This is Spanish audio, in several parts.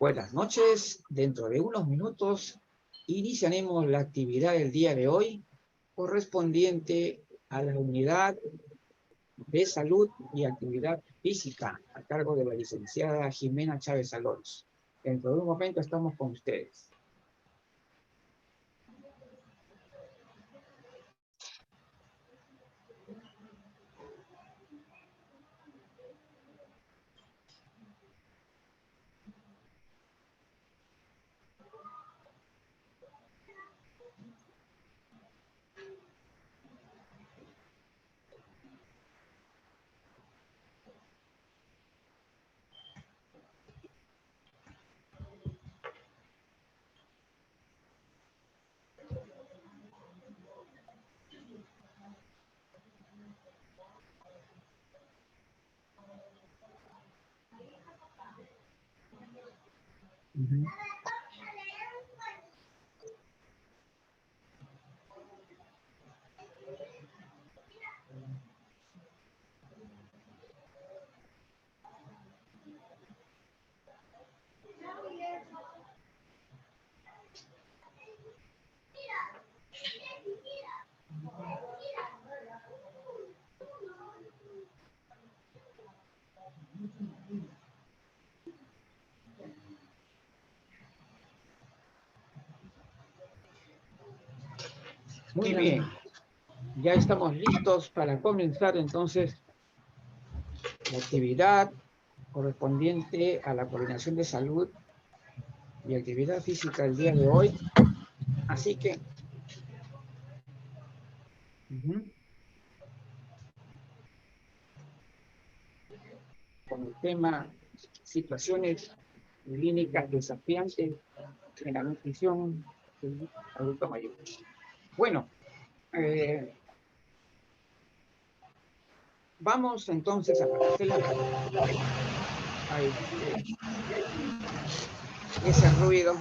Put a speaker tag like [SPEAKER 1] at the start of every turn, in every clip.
[SPEAKER 1] Buenas noches. Dentro de unos minutos iniciaremos la actividad del día de hoy correspondiente a la unidad de salud y actividad física a cargo de la licenciada Jimena Chávez Alonso. Dentro de un momento estamos con ustedes. Muy bien, ya estamos listos para comenzar entonces la actividad correspondiente a la coordinación de salud y actividad física el día de hoy. Así que con el tema situaciones clínicas desafiantes en la nutrición del adulto mayor. Bueno, vamos entonces a hacer ese ruido.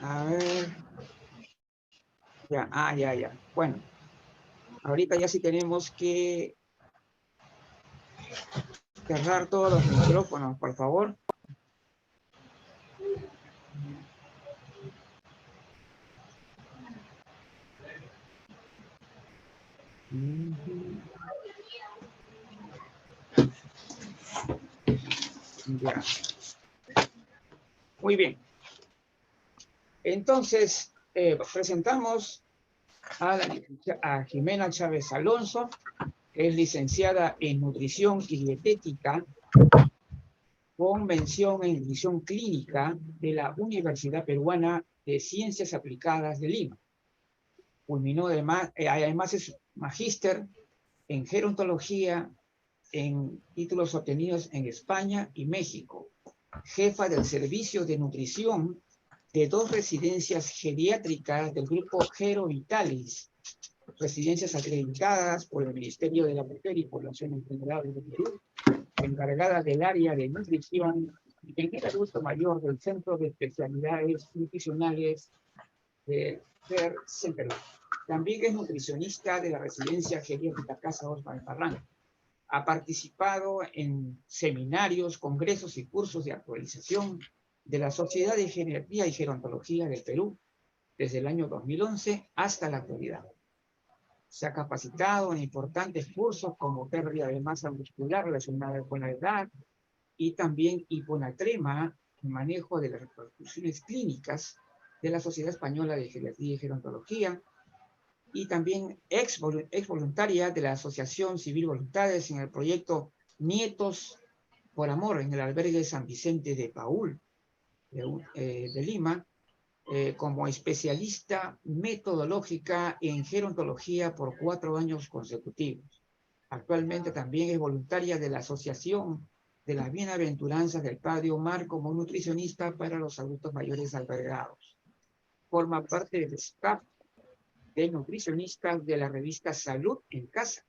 [SPEAKER 1] A ver. Ya. Bueno, ahorita ya sí tenemos que cerrar todos los micrófonos, por favor. Ya. Muy bien. Entonces, presentamos a Jimena Chávez Alonso, que es licenciada en Nutrición y Dietética, con mención en Nutrición Clínica de la Universidad Peruana de Ciencias Aplicadas de Lima. Culminó además es magíster en gerontología en títulos obtenidos en España y México. Jefa del servicio de nutrición de 2 residencias geriátricas del grupo Gero Vitalis, residencias acreditadas por el Ministerio de la Mujer y Población Vulnerable de Perú, encargada del área de nutrición en el adulto mayor del Centro de Especialidades Nutricionales de Perú. También es nutricionista de la residencia geriátrica Casa Osma de Parrán. Ha participado en seminarios, congresos y cursos de actualización de la Sociedad de Geriatría y Gerontología del Perú desde el año 2011 hasta la actualidad. Se ha capacitado en importantes cursos como pérdida de masa muscular relacionada con la edad y también hiponatrema, manejo de las repercusiones clínicas de la Sociedad Española de Geriatría y Gerontología, y también ex voluntaria de la Asociación Civil Voluntades en el proyecto Nietos por Amor en el albergue San Vicente de Paúl de Lima, como especialista metodológica en gerontología por 4 años consecutivos. Actualmente también es voluntaria de la Asociación de las Bienaventuranzas del Padre Omar como nutricionista para los adultos mayores albergados. Forma parte del staff de nutricionistas de la revista Salud en Casa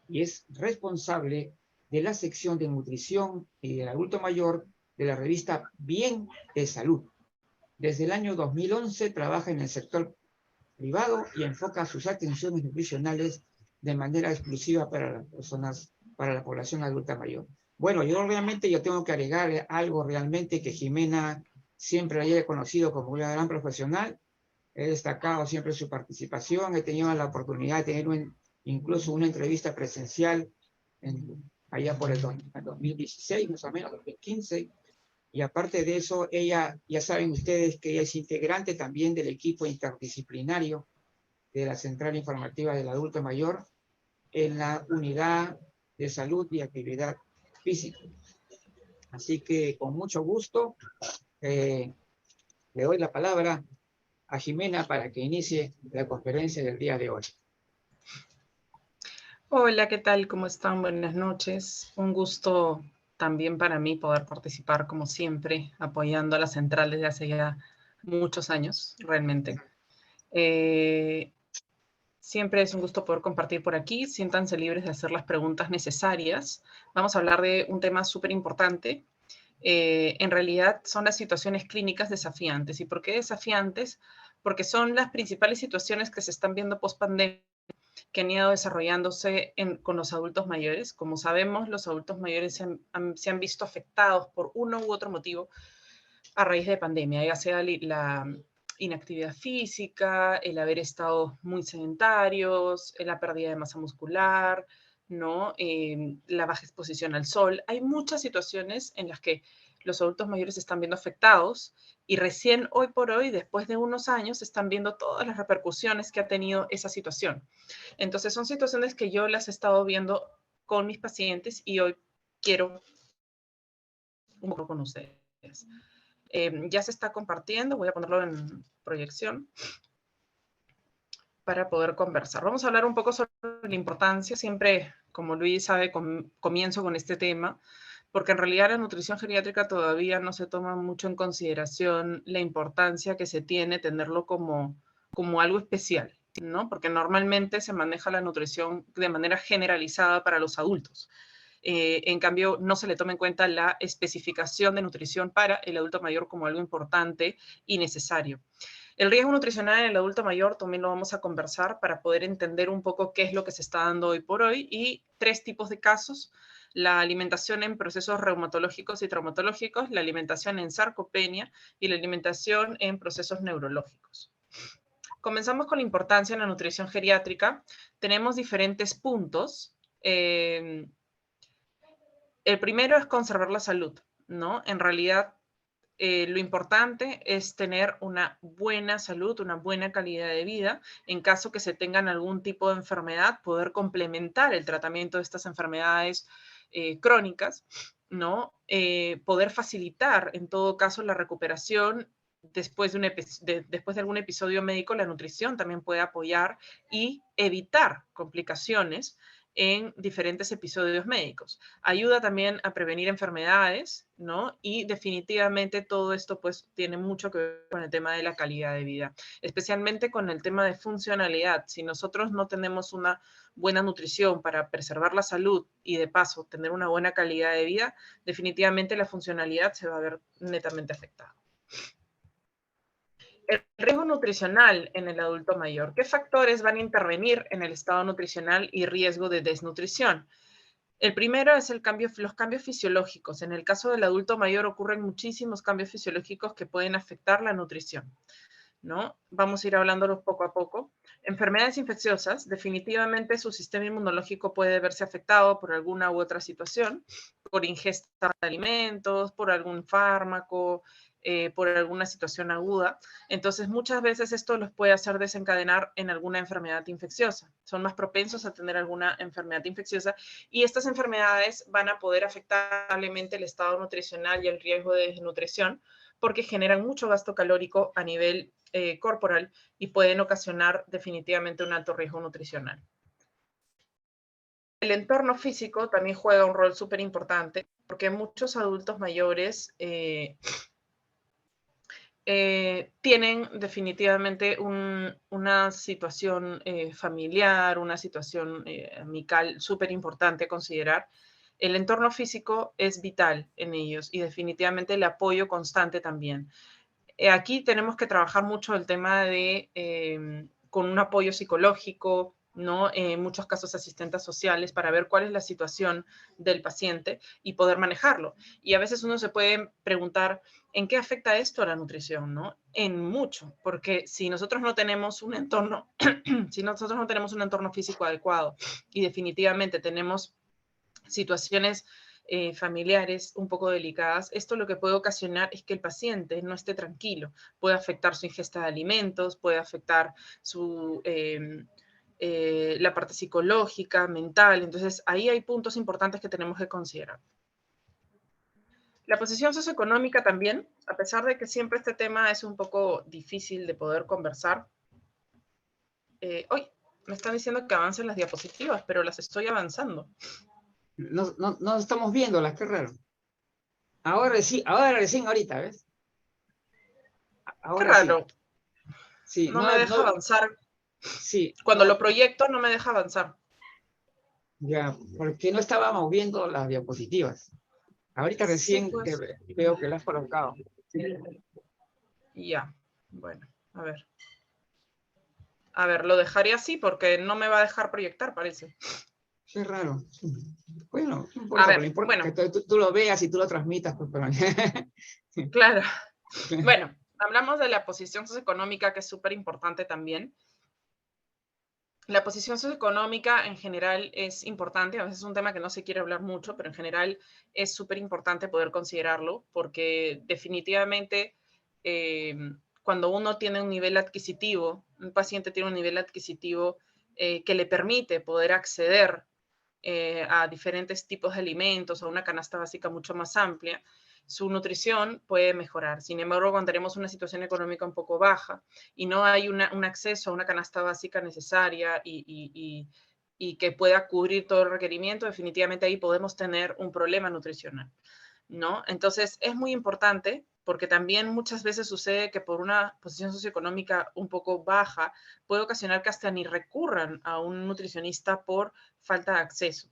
[SPEAKER 1] y es responsable de la sección de nutrición y del adulto mayor de la revista Bien de Salud. Desde el año 2011 trabaja en el sector privado y enfoca sus atenciones nutricionales de manera exclusiva para las personas, para la población adulta mayor. Bueno, yo tengo que agregar algo realmente que Jimena siempre la haya conocido como una gran profesional. He destacado siempre su participación, he tenido la oportunidad de tener incluso una entrevista presencial allá por el 2016, más o menos, 2015. Y aparte de eso, ella, ya saben ustedes que ella es integrante también del equipo interdisciplinario de la Central Informativa del Adulto Mayor en la Unidad de Salud y Actividad Física. Así que con mucho gusto le doy la palabra a Jimena para que inicie la conferencia del día de hoy.
[SPEAKER 2] Hola, ¿qué tal? ¿Cómo están? Buenas noches. Un gusto también para mí poder participar, como siempre, apoyando a la central desde hace ya muchos años, realmente. Siempre es un gusto poder compartir por aquí. Siéntanse libres de hacer las preguntas necesarias. Vamos a hablar de un tema súper importante. En realidad son las situaciones clínicas desafiantes. ¿Y por qué desafiantes? Porque son las principales situaciones que se están viendo post-pandemia, que han ido desarrollándose con los adultos mayores. Como sabemos, los adultos mayores se han visto afectados por uno u otro motivo a raíz de pandemia, ya sea la inactividad física, el haber estado muy sedentarios, la pérdida de masa muscular, ¿no? La baja exposición al sol. Hay muchas situaciones en las que los adultos mayores se están viendo afectados y recién hoy por hoy, después de unos años, están viendo todas las repercusiones que ha tenido esa situación. Entonces son situaciones que yo las he estado viendo con mis pacientes y hoy quiero un poco con ustedes. Ya se está compartiendo, voy a ponerlo en proyección para poder conversar. Vamos a hablar un poco sobre la importancia, siempre, como Luis sabe, comienzo con este tema, porque en realidad la nutrición geriátrica todavía no se toma mucho en consideración la importancia que se tiene tenerlo como algo especial, ¿no? Porque normalmente se maneja la nutrición de manera generalizada para los adultos. En cambio, no se le toma en cuenta la especificación de nutrición para el adulto mayor como algo importante y necesario. El riesgo nutricional en el adulto mayor también lo vamos a conversar para poder entender un poco qué es lo que se está dando hoy por hoy y 3 tipos de casos: la alimentación en procesos reumatológicos y traumatológicos, la alimentación en sarcopenia y la alimentación en procesos neurológicos. Comenzamos con la importancia en la nutrición geriátrica. Tenemos diferentes puntos. El primero es conservar la salud, ¿no? En realidad, lo importante es tener una buena salud, una buena calidad de vida. En caso que se tengan algún tipo de enfermedad, poder complementar el tratamiento de estas enfermedades crónicas, ¿no? Poder facilitar, en todo caso, la recuperación después después de algún episodio médico. La nutrición también puede apoyar y evitar complicaciones en diferentes episodios médicos. Ayuda también a prevenir enfermedades, ¿no? Y definitivamente todo esto pues tiene mucho que ver con el tema de la calidad de vida, especialmente con el tema de funcionalidad. Si nosotros no tenemos una buena nutrición para preservar la salud y de paso tener una buena calidad de vida, definitivamente la funcionalidad se va a ver netamente afectada. El riesgo nutricional en el adulto mayor. ¿Qué factores van a intervenir en el estado nutricional y riesgo de desnutrición? El primero es los cambios fisiológicos. En el caso del adulto mayor ocurren muchísimos cambios fisiológicos que pueden afectar la nutrición, ¿no? Vamos a ir hablándolos poco a poco. Enfermedades infecciosas. Definitivamente su sistema inmunológico puede verse afectado por alguna u otra situación, por ingesta de alimentos, por algún fármaco, por alguna situación aguda. Entonces, muchas veces esto los puede hacer desencadenar en alguna enfermedad infecciosa. Son más propensos a tener alguna enfermedad infecciosa y estas enfermedades van a poder afectar probablemente el estado nutricional y el riesgo de desnutrición, porque generan mucho gasto calórico a nivel corporal y pueden ocasionar definitivamente un alto riesgo nutricional. El entorno físico también juega un rol súper importante, porque muchos adultos mayores tienen definitivamente una situación familiar, una situación amical súper importante a considerar. El entorno físico es vital en ellos y definitivamente el apoyo constante también. Aquí tenemos que trabajar mucho el tema de con un apoyo psicológico, ¿no? En muchos casos asistentes sociales, para ver cuál es la situación del paciente y poder manejarlo. Y a veces uno se puede preguntar, ¿en qué afecta esto a la nutrición, no? En mucho, porque si nosotros no tenemos un entorno, si nosotros no tenemos un entorno físico adecuado y definitivamente tenemos situaciones familiares un poco delicadas, esto lo que puede ocasionar es que el paciente no esté tranquilo, puede afectar su ingesta de alimentos, puede afectar su, la parte psicológica, mental. Entonces, ahí hay puntos importantes que tenemos que considerar. La posición socioeconómica también, a pesar de que siempre este tema es un poco difícil de poder conversar. Hoy me están diciendo que avancen las diapositivas, pero las estoy avanzando.
[SPEAKER 1] No estamos viéndolas, qué raro. Ahora recién ahorita, ¿ves?
[SPEAKER 2] Qué
[SPEAKER 1] Ahora sí.
[SPEAKER 2] raro.
[SPEAKER 1] Sí,
[SPEAKER 2] No me deja avanzar.
[SPEAKER 1] Sí,
[SPEAKER 2] Cuando lo proyecto no me deja avanzar.
[SPEAKER 1] ya, porque no estábamos viendo las diapositivas. Ahorita
[SPEAKER 2] Sí,
[SPEAKER 1] recién
[SPEAKER 2] pues.
[SPEAKER 1] veo que las has colocado.
[SPEAKER 2] Ya, bueno, a ver. A ver, lo dejaré así porque no me va a dejar proyectar, parece.
[SPEAKER 1] Qué raro. Bueno, no
[SPEAKER 2] A
[SPEAKER 1] importa, pero
[SPEAKER 2] ver,
[SPEAKER 1] lo importa
[SPEAKER 2] bueno,
[SPEAKER 1] que tú lo veas y tú lo transmitas, pues, pero...
[SPEAKER 2] claro. Bueno, hablamos de la posición socioeconómica, que es súper importante también. La posición socioeconómica en general es importante, a veces es un tema que no se quiere hablar mucho, pero en general es súper importante poder considerarlo porque definitivamente cuando uno tiene un nivel adquisitivo, un paciente tiene un nivel adquisitivo que le permite poder acceder a diferentes tipos de alimentos, a una canasta básica mucho más amplia, su nutrición puede mejorar. Sin embargo, cuando tenemos una situación económica un poco baja y no hay un acceso a una canasta básica necesaria y que pueda cubrir todo el requerimiento, definitivamente ahí podemos tener un problema nutricional, ¿no? Entonces, es muy importante porque también muchas veces sucede que por una posición socioeconómica un poco baja puede ocasionar que hasta ni recurran a un nutricionista por falta de acceso.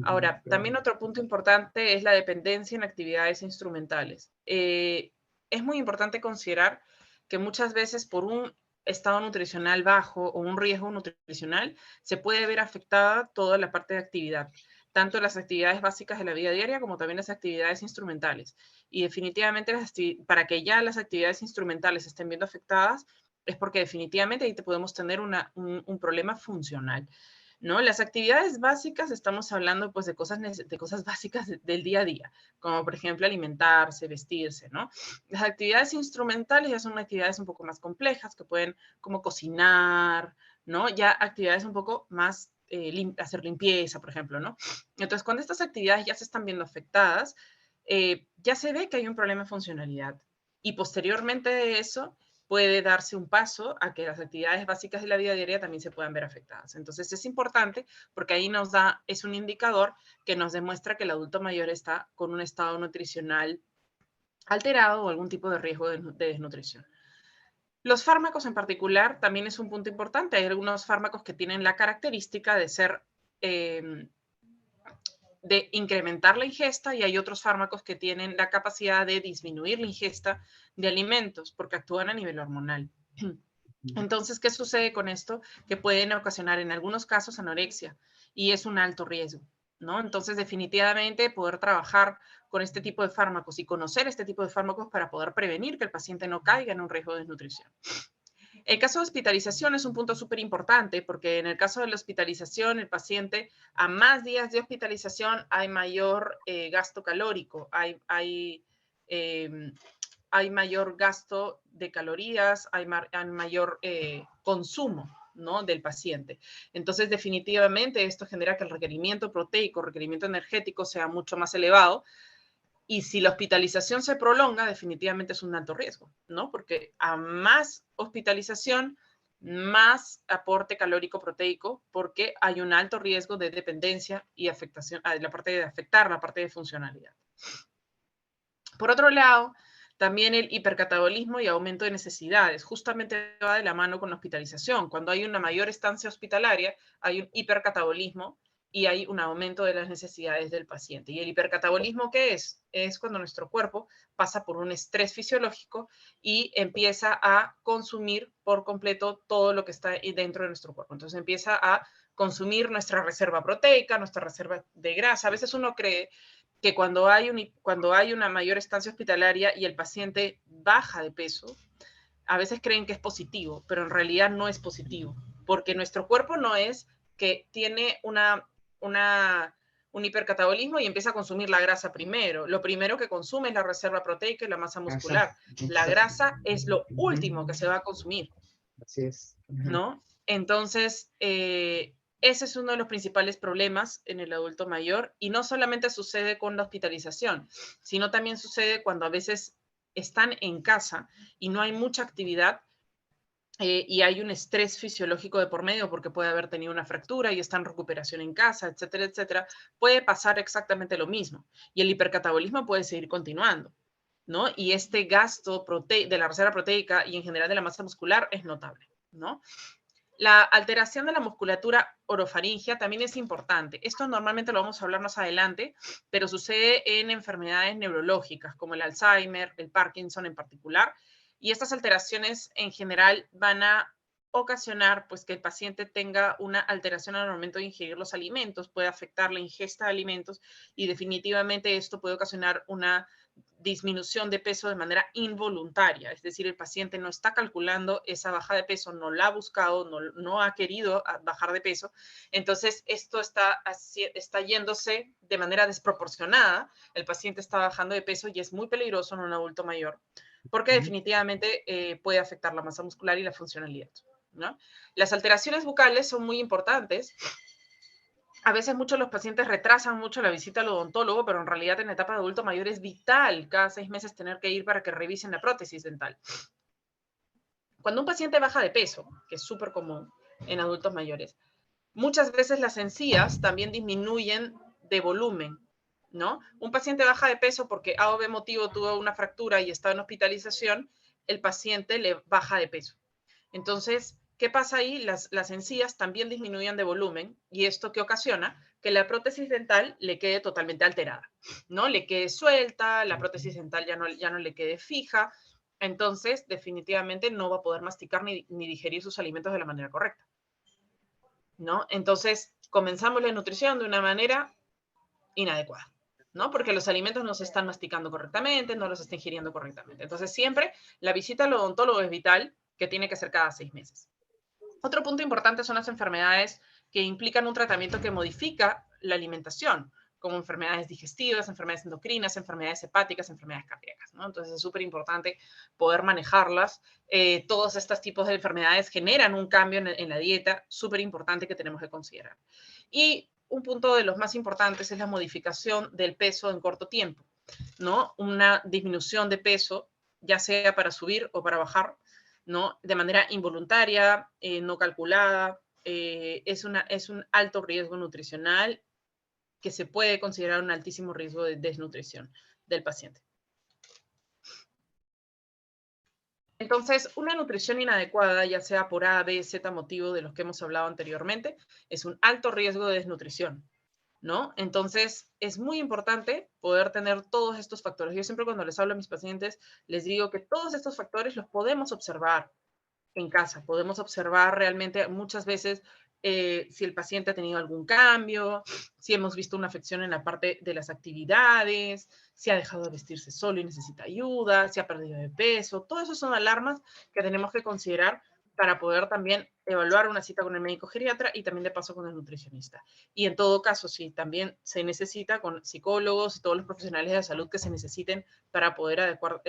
[SPEAKER 2] Ahora, también otro punto importante es la dependencia en actividades instrumentales. Es muy importante considerar que muchas veces por un estado nutricional bajo o un riesgo nutricional se puede ver afectada toda la parte de actividad, tanto las actividades básicas de la vida diaria como también las actividades instrumentales. Y definitivamente para que ya las actividades instrumentales estén viendo afectadas es porque definitivamente ahí te podemos tener un problema funcional, ¿no? Las actividades básicas, estamos hablando pues de cosas básicas del día a día, como por ejemplo alimentarse, vestirse, ¿no? Las actividades instrumentales ya son actividades un poco más complejas, que pueden como cocinar, ¿no? Ya actividades un poco más, hacer limpieza, por ejemplo, ¿no? Entonces, cuando estas actividades ya se están viendo afectadas, ya se ve que hay un problema de funcionalidad. Y posteriormente de eso, puede darse un paso a que las actividades básicas de la vida diaria también se puedan ver afectadas. Entonces es importante porque ahí es un indicador que nos demuestra que el adulto mayor está con un estado nutricional alterado o algún tipo de riesgo de desnutrición. Los fármacos en particular también es un punto importante. Hay algunos fármacos que tienen la característica de ser de incrementar la ingesta y hay otros fármacos que tienen la capacidad de disminuir la ingesta de alimentos porque actúan a nivel hormonal. Entonces, ¿qué sucede con esto? Que pueden ocasionar en algunos casos anorexia y es un alto riesgo, ¿no? Entonces, definitivamente poder trabajar con este tipo de fármacos y conocer este tipo de fármacos para poder prevenir que el paciente no caiga en un riesgo de desnutrición. El caso de hospitalización es un punto súper importante porque en el caso de la hospitalización, el paciente a más días de hospitalización hay mayor gasto calórico, hay mayor gasto de calorías, hay mayor consumo, ¿no?, del paciente. Entonces, definitivamente esto genera que el requerimiento proteico, requerimiento energético sea mucho más elevado. Y si la hospitalización se prolonga, definitivamente es un alto riesgo, ¿no? Porque a más hospitalización, más aporte calórico proteico, porque hay un alto riesgo de dependencia y afectación, la parte de afectar la parte de funcionalidad. Por otro lado, también el hipercatabolismo y aumento de necesidades, justamente va de la mano con la hospitalización. Cuando hay una mayor estancia hospitalaria, hay un hipercatabolismo y hay un aumento de las necesidades del paciente. ¿Y el hipercatabolismo qué es? Es cuando nuestro cuerpo pasa por un estrés fisiológico y empieza a consumir por completo todo lo que está dentro de nuestro cuerpo. Entonces empieza a consumir nuestra reserva proteica, nuestra reserva de grasa. A veces uno cree que cuando hay una mayor estancia hospitalaria y el paciente baja de peso, a veces creen que es positivo, pero en realidad no es positivo, porque nuestro cuerpo no es que tiene un hipercatabolismo y empieza a consumir la grasa primero. Lo primero que consume es la reserva proteica y la masa muscular. La grasa es lo último que se va a consumir.
[SPEAKER 1] Así es.
[SPEAKER 2] ¿No? Entonces, ese es uno de los principales problemas en el adulto mayor y no solamente sucede con la hospitalización, sino también sucede cuando a veces están en casa y no hay mucha actividad y hay un estrés fisiológico de por medio porque puede haber tenido una fractura y está en recuperación en casa, etcétera, etcétera, puede pasar exactamente lo mismo y el hipercatabolismo puede seguir continuando, ¿no? Y este gasto de la reserva proteica y en general de la masa muscular es notable, ¿no? La alteración de la musculatura orofaringia también es importante. Esto normalmente lo vamos a hablar más adelante, pero sucede en enfermedades neurológicas como el Alzheimer, el Parkinson en particular. Y estas alteraciones en general van a ocasionar pues, que el paciente tenga una alteración al momento de ingerir los alimentos, puede afectar la ingesta de alimentos y definitivamente esto puede ocasionar una disminución de peso de manera involuntaria, es decir, el paciente no está calculando esa baja de peso, no la ha buscado, no ha querido bajar de peso, entonces esto está yéndose de manera desproporcionada, el paciente está bajando de peso y es muy peligroso en un adulto mayor, porque definitivamente puede afectar la masa muscular y la funcionalidad, ¿no? Las alteraciones bucales son muy importantes. A veces muchos de los pacientes retrasan mucho la visita al odontólogo, pero en realidad en la etapa de adulto mayor es vital cada 6 meses tener que ir para que revisen la prótesis dental. Cuando un paciente baja de peso, que es súper común en adultos mayores, muchas veces las encías también disminuyen de volumen, ¿no? Un paciente baja de peso porque A o B motivo tuvo una fractura y está en hospitalización, el paciente le baja de peso. Entonces, ¿qué pasa ahí? Las encías también disminuyen de volumen y esto que ocasiona que la prótesis dental le quede totalmente alterada, ¿no? Le quede suelta, la prótesis dental ya no le quede fija, entonces definitivamente no va a poder masticar ni digerir sus alimentos de la manera correcta, ¿no? Entonces, comenzamos la nutrición de una manera inadecuada, ¿no? Porque los alimentos no se están masticando correctamente, no los está ingiriendo correctamente. Entonces, siempre la visita al odontólogo es vital, que tiene que ser cada 6 meses. Otro punto importante son las enfermedades que implican un tratamiento que modifica la alimentación, como enfermedades digestivas, enfermedades endocrinas, enfermedades hepáticas, enfermedades cardíacas, ¿no? Entonces es súper importante poder manejarlas. Todos estos tipos de enfermedades generan un cambio en la dieta, súper importante que tenemos que considerar. Y un punto de los más importantes es la modificación del peso en corto tiempo, ¿no? Una disminución de peso, ya sea para subir o para bajar, ¿no? De manera involuntaria, no calculada, es un alto riesgo nutricional que se puede considerar un altísimo riesgo de desnutrición del paciente. Entonces, una nutrición inadecuada, ya sea por A, B, Z motivo de los que hemos hablado anteriormente, es un alto riesgo de desnutrición, ¿no? Entonces, es muy importante poder tener todos estos factores. Yo siempre cuando les hablo a mis pacientes, les digo que todos estos factores los podemos observar en casa. Podemos observar realmente muchas veces si el paciente ha tenido algún cambio, si hemos visto una afección en la parte de las actividades, si ha dejado de vestirse solo y necesita ayuda, si ha perdido de peso. Todo eso son alarmas que tenemos que considerar para poder también evaluar una cita con el médico geriatra y también de paso con el nutricionista. Y en todo caso, sí, también se necesita con psicólogos y todos los profesionales de la salud que se necesiten para poder adecuar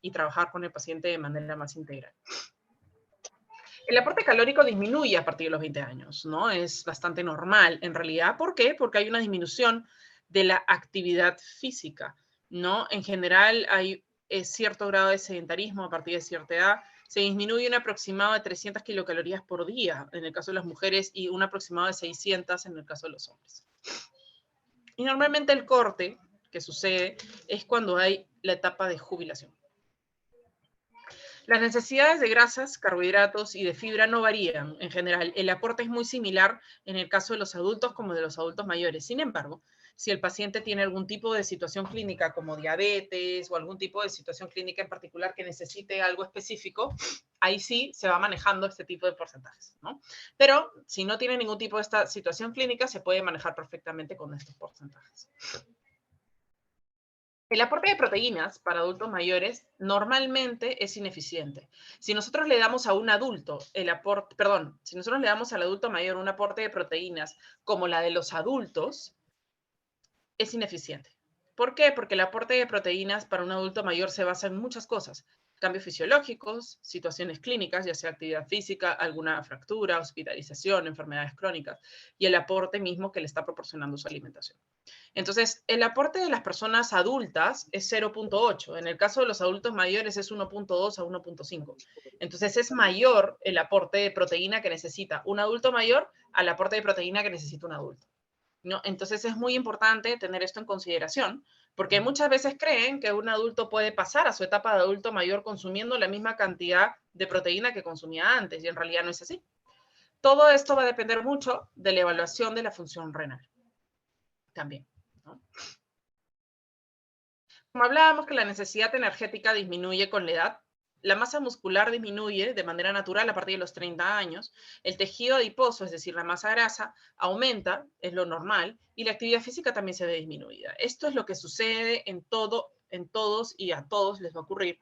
[SPEAKER 2] y trabajar con el paciente de manera más integral. El aporte calórico disminuye a partir de los 20 años, ¿no? Es bastante normal, en realidad. ¿Por qué? Porque hay una disminución de la actividad física, ¿no? En general hay cierto grado de sedentarismo a partir de cierta edad. Se disminuye un aproximado de 300 kilocalorías por día en el caso de las mujeres y un aproximado de 600 en el caso de los hombres. Y normalmente el corte que sucede es cuando hay la etapa de jubilación. Las necesidades de grasas, carbohidratos y de fibra no varían en general. El aporte es muy similar en el caso de los adultos como de los adultos mayores. Sin embargo, si el paciente tiene algún tipo de situación clínica como diabetes o algún tipo de situación clínica en particular que necesite algo específico, ahí sí se va manejando este tipo de porcentajes, ¿no? Pero si no tiene ningún tipo de esta situación clínica, se puede manejar perfectamente con estos porcentajes. El aporte de proteínas para adultos mayores normalmente es ineficiente. Si nosotros le damos a un adulto el aporte, perdón, si nosotros le damos al adulto mayor un aporte de proteínas como la de los adultos, es ineficiente. ¿Por qué? Porque el aporte de proteínas para un adulto mayor se basa en muchas cosas. Cambios fisiológicos, situaciones clínicas, ya sea actividad física, alguna fractura, hospitalización, enfermedades crónicas, y el aporte mismo que le está proporcionando su alimentación. Entonces, el aporte de las personas adultas es 0.8. En el caso de los adultos mayores es 1.2 a 1.5. Entonces, es mayor el aporte de proteína que necesita un adulto mayor al aporte de proteína que necesita un adulto, ¿no? Entonces, es muy importante tener esto en consideración, porque muchas veces creen que un adulto puede pasar a su etapa de adulto mayor consumiendo la misma cantidad de proteína que consumía antes, y en realidad no es así. Todo esto va a depender mucho de la evaluación de la función renal también, ¿no? Como hablábamos que la necesidad energética disminuye con la edad, la masa muscular disminuye de manera natural a partir de los 30 años, el tejido adiposo, es decir, la masa grasa, aumenta, es lo normal, y la actividad física también se ve disminuida. Esto es lo que sucede en todos y a todos les va a ocurrir,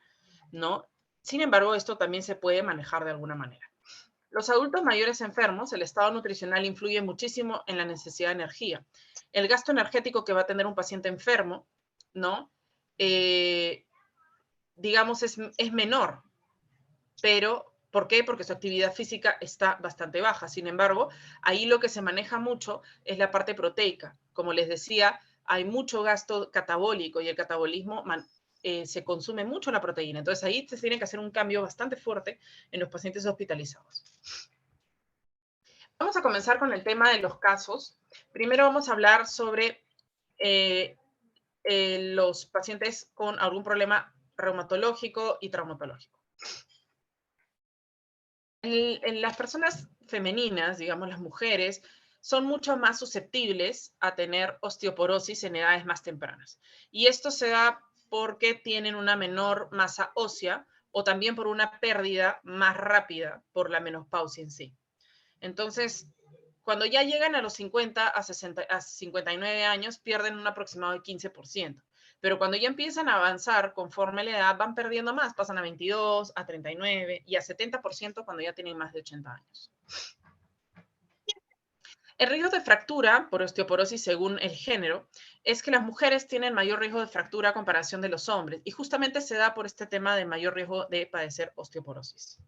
[SPEAKER 2] ¿no? Sin embargo, esto también se puede manejar de alguna manera. Los adultos mayores enfermos, el estado nutricional influye muchísimo en la necesidad de energía. El gasto energético que va a tener un paciente enfermo, ¿no? Digamos, es menor, pero ¿por qué? Porque su actividad física está bastante baja. Sin embargo, ahí lo que se maneja mucho es la parte proteica. Como les decía, hay mucho gasto catabólico y el catabolismo se consume mucho la proteína. Entonces ahí se tiene que hacer un cambio bastante fuerte en los pacientes hospitalizados. Vamos a comenzar con el tema de los casos. Primero vamos a hablar sobre los pacientes con algún problema reumatológico y traumatológico. En las personas femeninas, digamos las mujeres, son mucho más susceptibles a tener osteoporosis en edades más tempranas. Y esto se da porque tienen una menor masa ósea o también por una pérdida más rápida por la menopausia en sí. Entonces, cuando ya llegan a los 50 a 59 años, pierden un aproximado de 15%. Pero cuando ya empiezan a avanzar conforme la edad, van perdiendo más, pasan a 22, a 39 y a 70% cuando ya tienen más de 80 años. El riesgo de fractura por osteoporosis según el género es que las mujeres tienen mayor riesgo de fractura a comparación de los hombres y justamente se da por este tema de mayor riesgo de padecer osteoporosis.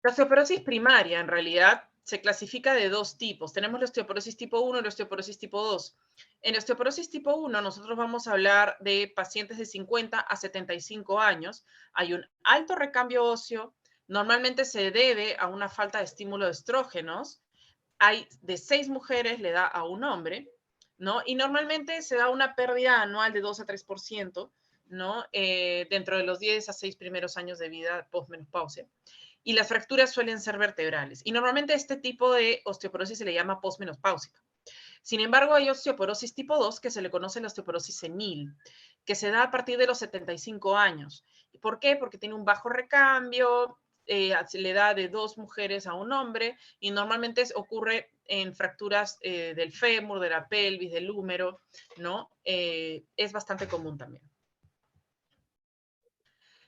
[SPEAKER 2] La osteoporosis primaria, en realidad, se clasifica de dos tipos. Tenemos la osteoporosis tipo 1 y la osteoporosis tipo 2. En la osteoporosis tipo 1, nosotros vamos a hablar de pacientes de 50 a 75 años. Hay un alto recambio óseo. Normalmente se debe a una falta de estímulo de estrógenos. Hay de 6 mujeres le da a un hombre, ¿no? Y normalmente se da una pérdida anual de 2 a 3%, ¿no? Dentro de los 10 a 6 primeros años de vida postmenopausia. Y las fracturas suelen ser vertebrales. Y normalmente este tipo de osteoporosis se le llama postmenopáusica. Sin embargo, hay osteoporosis tipo 2 que se le conoce la osteoporosis senil, que se da a partir de los 75 años. ¿Por qué? Porque tiene un bajo recambio, se le da de 2 mujeres a un hombre y normalmente ocurre en fracturas del fémur, de la pelvis, del húmero, ¿no? Es bastante común también.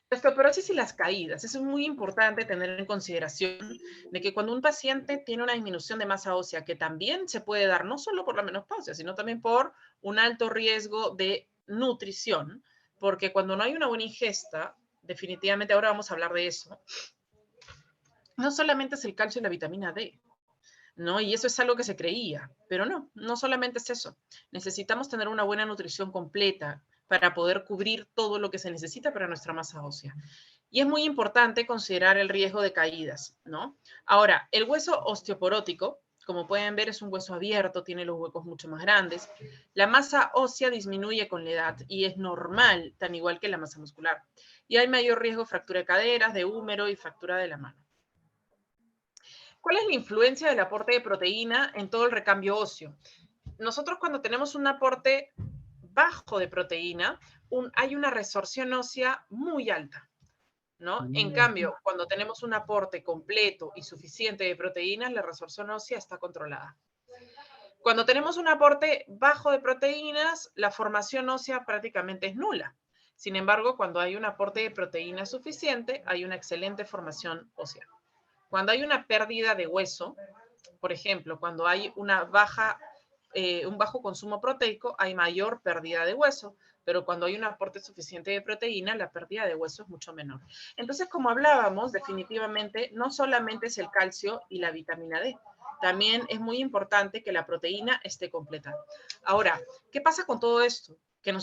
[SPEAKER 2] La osteoporosis y las caídas. Eso es muy importante tener en consideración de que cuando un paciente tiene una disminución de masa ósea, que también se puede dar no solo por la menopausia, sino también por un alto riesgo de nutrición, porque cuando no hay una buena ingesta, definitivamente ahora vamos a hablar de eso, no solamente es el calcio y la vitamina D, ¿no? Y eso es algo que se creía, pero no, no solamente es eso. Necesitamos tener una buena nutrición completa para poder cubrir todo lo que se necesita para nuestra masa ósea. Y es muy importante considerar el riesgo de caídas, ¿no? Ahora, el hueso osteoporótico Como pueden ver, es un hueso abierto, tiene los huecos mucho más grandes. La masa ósea disminuye con la edad y es normal, tan igual que la masa muscular. Y hay mayor riesgo de fractura de caderas, de húmero y fractura de la mano. ¿Cuál es la influencia del aporte de proteína en todo el recambio óseo? Nosotros cuando tenemos un aporte bajo de proteína, hay una resorción ósea muy alta, ¿no? En cambio, cuando tenemos un aporte completo y suficiente de proteínas, la resorción ósea está controlada. Cuando tenemos un aporte bajo de proteínas, la formación ósea prácticamente es nula. Sin embargo, cuando hay un aporte de proteína suficiente, hay una excelente formación ósea. Cuando hay una pérdida de hueso, por ejemplo, cuando hay un bajo consumo proteico, hay mayor pérdida de hueso, pero cuando hay un aporte suficiente de proteína, la pérdida de hueso es mucho menor. Entonces, como hablábamos, definitivamente no solamente es el calcio y la vitamina D, también es muy importante que la proteína esté completa. Ahora, ¿qué pasa con todo esto? Que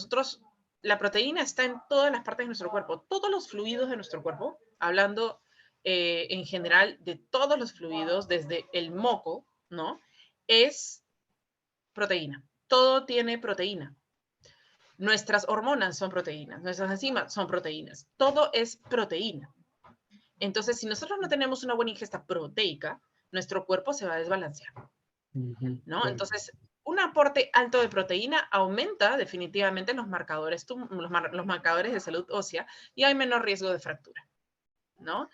[SPEAKER 2] la proteína está en todas las partes de nuestro cuerpo, todos los fluidos de nuestro cuerpo, hablando en general de todos los fluidos, desde el moco, ¿no? Es proteína. Todo tiene proteína. Nuestras hormonas son proteínas, nuestras enzimas son proteínas. Todo es proteína. Entonces, si nosotros no tenemos una buena ingesta proteica, nuestro cuerpo se va a desbalancear, ¿no? Entonces, un aporte alto de proteína aumenta definitivamente los marcadores de salud ósea y hay menor riesgo de fractura, ¿no?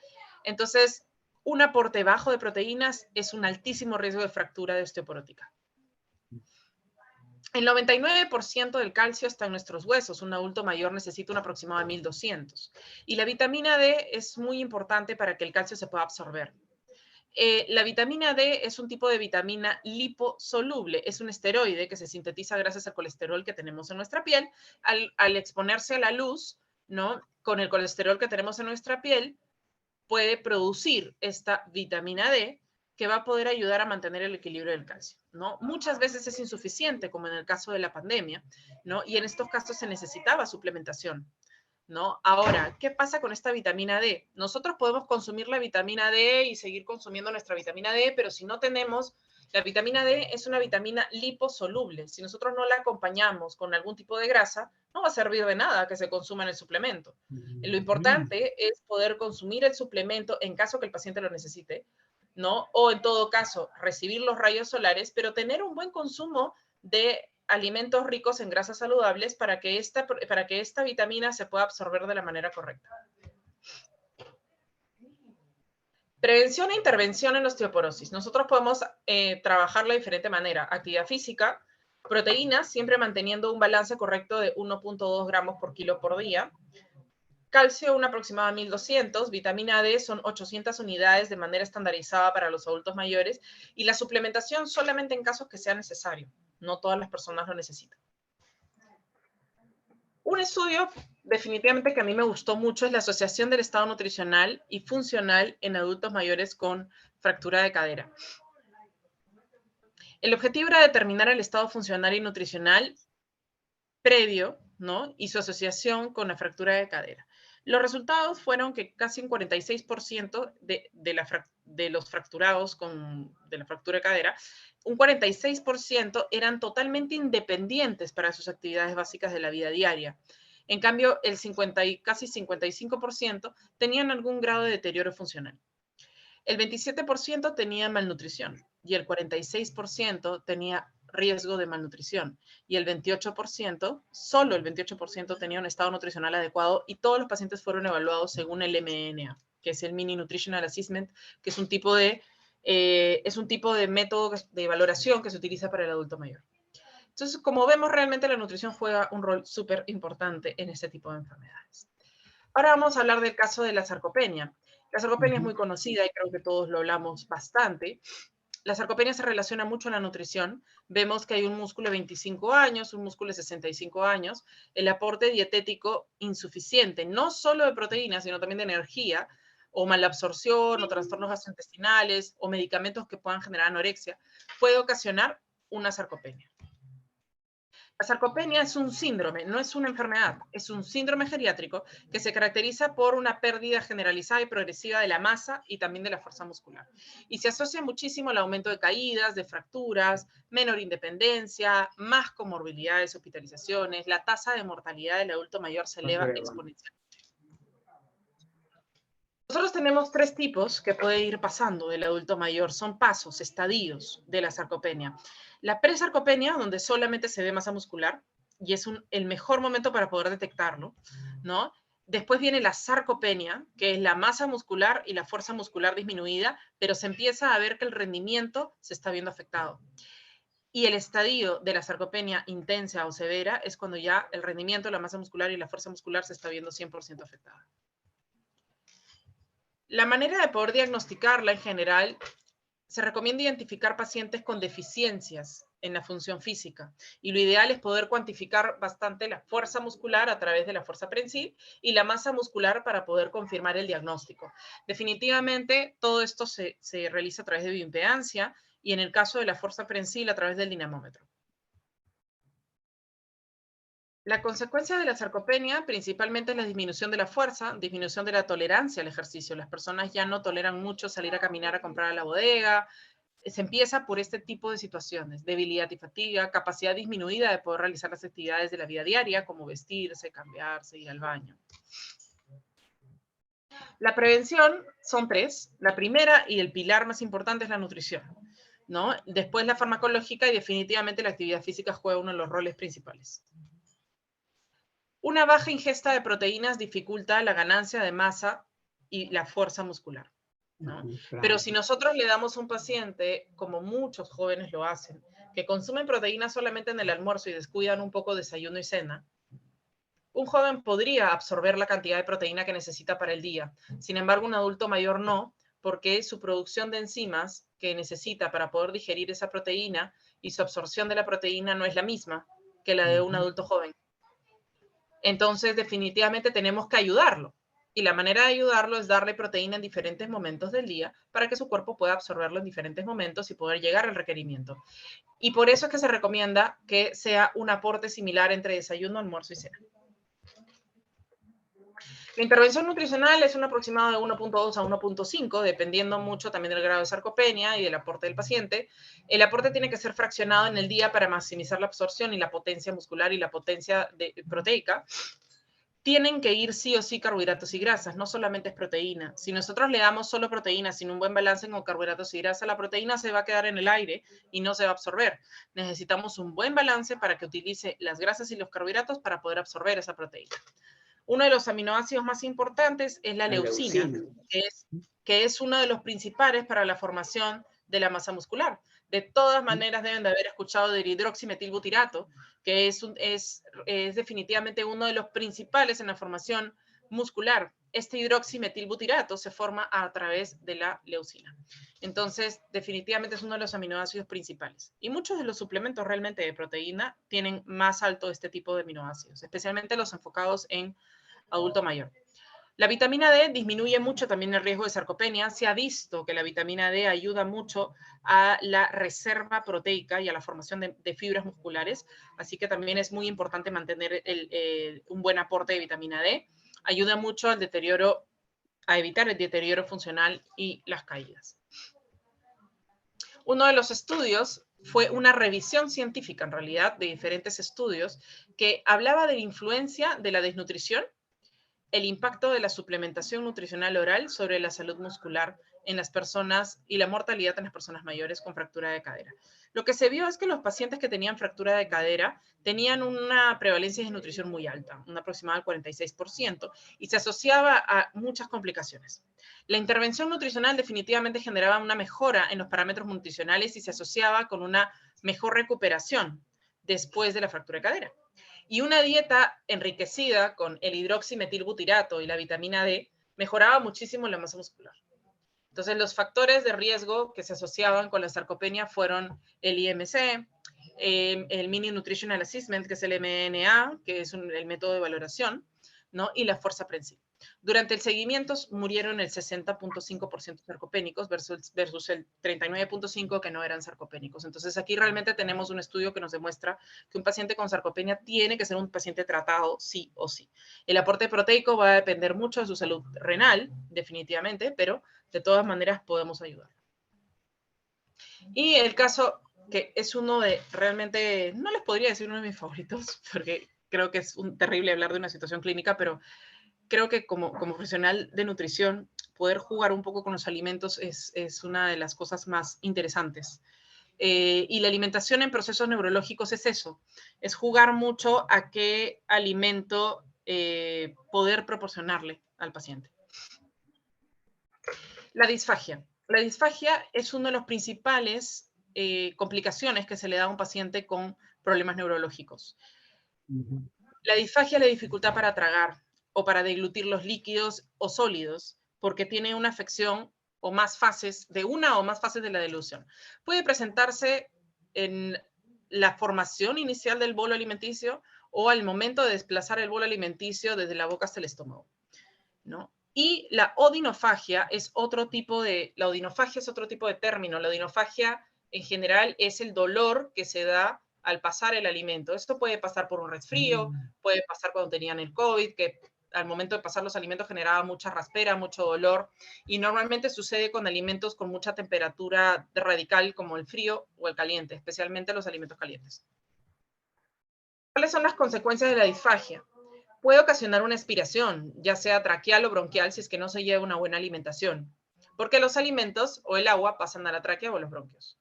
[SPEAKER 2] Entonces, un aporte bajo de proteínas es un altísimo riesgo de fractura de osteoporótica. El 99% del calcio está en nuestros huesos. Un adulto mayor necesita un aproximado de 1200. Y la vitamina D es muy importante para que el calcio se pueda absorber. La vitamina D es un tipo de vitamina liposoluble. Es un esteroide que se sintetiza gracias al colesterol que tenemos en nuestra piel. Al exponerse a la luz, ¿no? Con el colesterol que tenemos en nuestra piel, puede producir esta vitamina D que va a poder ayudar a mantener el equilibrio del calcio, ¿no? Muchas veces es insuficiente, como en el caso de la pandemia, ¿no? Y en estos casos se necesitaba suplementación, ¿no? Ahora, ¿qué pasa con esta vitamina D? Nosotros podemos consumir la vitamina D y seguir consumiendo nuestra vitamina D, pero si no tenemos, la vitamina D es una vitamina liposoluble. Si nosotros no la acompañamos con algún tipo de grasa, no va a servir de nada que se consuma en el suplemento. Lo importante es poder consumir el suplemento en caso que el paciente lo necesite, ¿no? O en todo caso, recibir los rayos solares, pero tener un buen consumo de alimentos ricos en grasas saludables para que esta vitamina se pueda absorber de la manera correcta. Prevención e intervención en la osteoporosis. Nosotros podemos trabajarla de diferente manera. Actividad física, proteínas, siempre manteniendo un balance correcto de 1.2 gramos por kilo por día. Calcio, un aproximado de 1200. Vitamina D son 800 unidades de manera estandarizada para los adultos mayores. Y la suplementación solamente en casos que sea necesario. No todas las personas lo necesitan. Un estudio definitivamente que a mí me gustó mucho es la asociación del estado nutricional y funcional en adultos mayores con fractura de cadera. El objetivo era determinar el estado funcional y nutricional previo, ¿no? Y su asociación con la fractura de cadera. Los resultados fueron que casi un 46% de los fracturados de la fractura de cadera, un 46% eran totalmente independientes para sus actividades básicas de la vida diaria. En cambio, casi 55% tenían algún grado de deterioro funcional. El 27% tenía malnutrición y el 46% tenía riesgo de malnutrición y el 28%, solo el 28% tenía un estado nutricional adecuado y todos los pacientes fueron evaluados según el MNA, que es el Mini Nutritional Assessment, que es un tipo de método de valoración que se utiliza para el adulto mayor. Entonces, como vemos, realmente la nutrición juega un rol súper importante en este tipo de enfermedades. Ahora vamos a hablar del caso de la sarcopenia. La sarcopenia es muy conocida y creo que todos lo hablamos bastante. La sarcopenia se relaciona mucho a la nutrición. Vemos que hay un músculo de 25 años, un músculo de 65 años, el aporte dietético insuficiente, no solo de proteínas, sino también de energía, o malabsorción, o trastornos gastrointestinales, o medicamentos que puedan generar anorexia, puede ocasionar una sarcopenia. La sarcopenia es un síndrome, no es una enfermedad, es un síndrome geriátrico que se caracteriza por una pérdida generalizada y progresiva de la masa y también de la fuerza muscular. Y se asocia muchísimo al aumento de caídas, de fracturas, menor independencia, más comorbilidades, hospitalizaciones, la tasa de mortalidad del adulto mayor se eleva exponencialmente. Nosotros tenemos 3 tipos que puede ir pasando del adulto mayor, son pasos, estadios de la sarcopenia. La presarcopenia, donde solamente se ve masa muscular, y es el mejor momento para poder detectarlo, ¿no? Después viene la sarcopenia, que es la masa muscular y la fuerza muscular disminuida, pero se empieza a ver que el rendimiento se está viendo afectado. Y el estadio de la sarcopenia intensa o severa es cuando ya el rendimiento, la masa muscular y la fuerza muscular se está viendo 100% afectada. La manera de poder diagnosticarla en general, se recomienda identificar pacientes con deficiencias en la función física y lo ideal es poder cuantificar bastante la fuerza muscular a través de la fuerza prensil y la masa muscular para poder confirmar el diagnóstico. Definitivamente todo esto se realiza a través de bioimpedancia y en el caso de la fuerza prensil a través del dinamómetro. La consecuencia de la sarcopenia principalmente es la disminución de la fuerza, disminución de la tolerancia al ejercicio. Las personas ya no toleran mucho salir a caminar a comprar a la bodega. Se empieza por este tipo de situaciones, debilidad y fatiga, capacidad disminuida de poder realizar las actividades de la vida diaria, como vestirse, cambiarse, ir al baño. La prevención son 3. La primera y el pilar más importante es la nutrición, ¿no? Después la farmacológica y definitivamente la actividad física juega uno de los roles principales. Una baja ingesta de proteínas dificulta la ganancia de masa y la fuerza muscular, ¿no?
[SPEAKER 1] Claro.
[SPEAKER 2] Pero si nosotros le damos a un paciente, como muchos jóvenes lo hacen, que consumen proteínas solamente en el almuerzo y descuidan un poco desayuno y cena, un joven podría absorber la cantidad de proteína que necesita para el día. Sin embargo, un adulto mayor no, porque su producción de enzimas que necesita para poder digerir esa proteína y su absorción de la proteína no es la misma que la de un adulto joven. Entonces, definitivamente tenemos que ayudarlo. Y la manera de ayudarlo es darle proteína en diferentes momentos del día para que su cuerpo pueda absorberlo en diferentes momentos y poder llegar al requerimiento. Y por eso es que se recomienda que sea un aporte similar entre desayuno, almuerzo y cena. La intervención nutricional es un aproximado de 1.2 a 1.5, dependiendo mucho también del grado de sarcopenia y del aporte del paciente. El aporte tiene que ser fraccionado en el día para maximizar la absorción y la potencia muscular y la potencia proteica. Tienen que ir sí o sí carbohidratos y grasas, no solamente es proteína. Si nosotros le damos solo proteína sin un buen balance con carbohidratos y grasas, la proteína se va a quedar en el aire y no se va a absorber. Necesitamos un buen balance para que utilice las grasas y los carbohidratos para poder absorber esa proteína. Uno de los aminoácidos más importantes es la leucina, que es uno de los principales para la formación de la masa muscular. De todas maneras deben de haber escuchado del hidroximetilbutirato, que es definitivamente uno de los principales en la formación muscular. Este hidroximetilbutirato se forma a través de la leucina. Entonces, definitivamente es uno de los aminoácidos principales. Y muchos de los suplementos realmente de proteína tienen más alto este tipo de aminoácidos, especialmente los enfocados en adulto mayor. La vitamina D disminuye mucho también el riesgo de sarcopenia. Se ha visto que la vitamina D ayuda mucho a la reserva proteica y a la formación de fibras musculares, así que también es muy importante mantener un buen aporte de vitamina D. Ayuda mucho al deterioro, a evitar el deterioro funcional y las caídas. Uno de los estudios fue una revisión científica, en realidad, de diferentes estudios que hablaba de la influencia de la desnutrición, el impacto de la suplementación nutricional oral sobre la salud muscular en las personas y la mortalidad en las personas mayores con fractura de cadera. Lo que se vio es que los pacientes que tenían fractura de cadera tenían una prevalencia de desnutrición muy alta, un aproximado del 46%, y se asociaba a muchas complicaciones. La intervención nutricional definitivamente generaba una mejora en los parámetros nutricionales y se asociaba con una mejor recuperación después de la fractura de cadera. Y una dieta enriquecida con el hidroximetilbutirato y la vitamina D mejoraba muchísimo la masa muscular. Entonces, los factores de riesgo que se asociaban con la sarcopenia fueron el IMC, el Mini Nutritional Assessment, que es el MNA, que es el método de valoración, ¿no? Y la fuerza prensil. Durante el seguimiento murieron el 60.5% sarcopénicos versus el 39.5% que no eran sarcopénicos. Entonces aquí realmente tenemos un estudio que nos demuestra que un paciente con sarcopenia tiene que ser un paciente tratado sí o sí. El aporte proteico va a depender mucho de su salud renal, definitivamente, pero de todas maneras podemos ayudar. Y el caso que es uno de, realmente, no les podría decir uno de mis favoritos, porque creo que es terrible hablar de una situación clínica, pero creo que como profesional de nutrición, poder jugar un poco con los alimentos es una de las cosas más interesantes. Y la alimentación en procesos neurológicos es eso, es jugar mucho a qué alimento poder proporcionarle al paciente. La disfagia. La disfagia es uno de los principales complicaciones que se le da a un paciente con problemas neurológicos. La disfagia es la dificultad para tragar o para deglutir los líquidos o sólidos, porque tiene una afección o más fases, de una o más fases de la deglución. Puede presentarse en la formación inicial del bolo alimenticio o al momento de desplazar el bolo alimenticio desde la boca hasta el estómago, ¿no? Y la odinofagia es otro tipo de, término. La odinofagia en general es el dolor que se da al pasar el alimento. Esto puede pasar por un resfrío, puede pasar cuando tenían el COVID, que al momento de pasar los alimentos generaba mucha raspera, mucho dolor, y normalmente sucede con alimentos con mucha temperatura radical como el frío o el caliente, especialmente los alimentos calientes. ¿Cuáles son las consecuencias de la disfagia? Puede ocasionar una aspiración, ya sea traqueal o bronquial, si es que no se lleva una buena alimentación, porque los alimentos o el agua pasan a la tráquea o a los bronquios,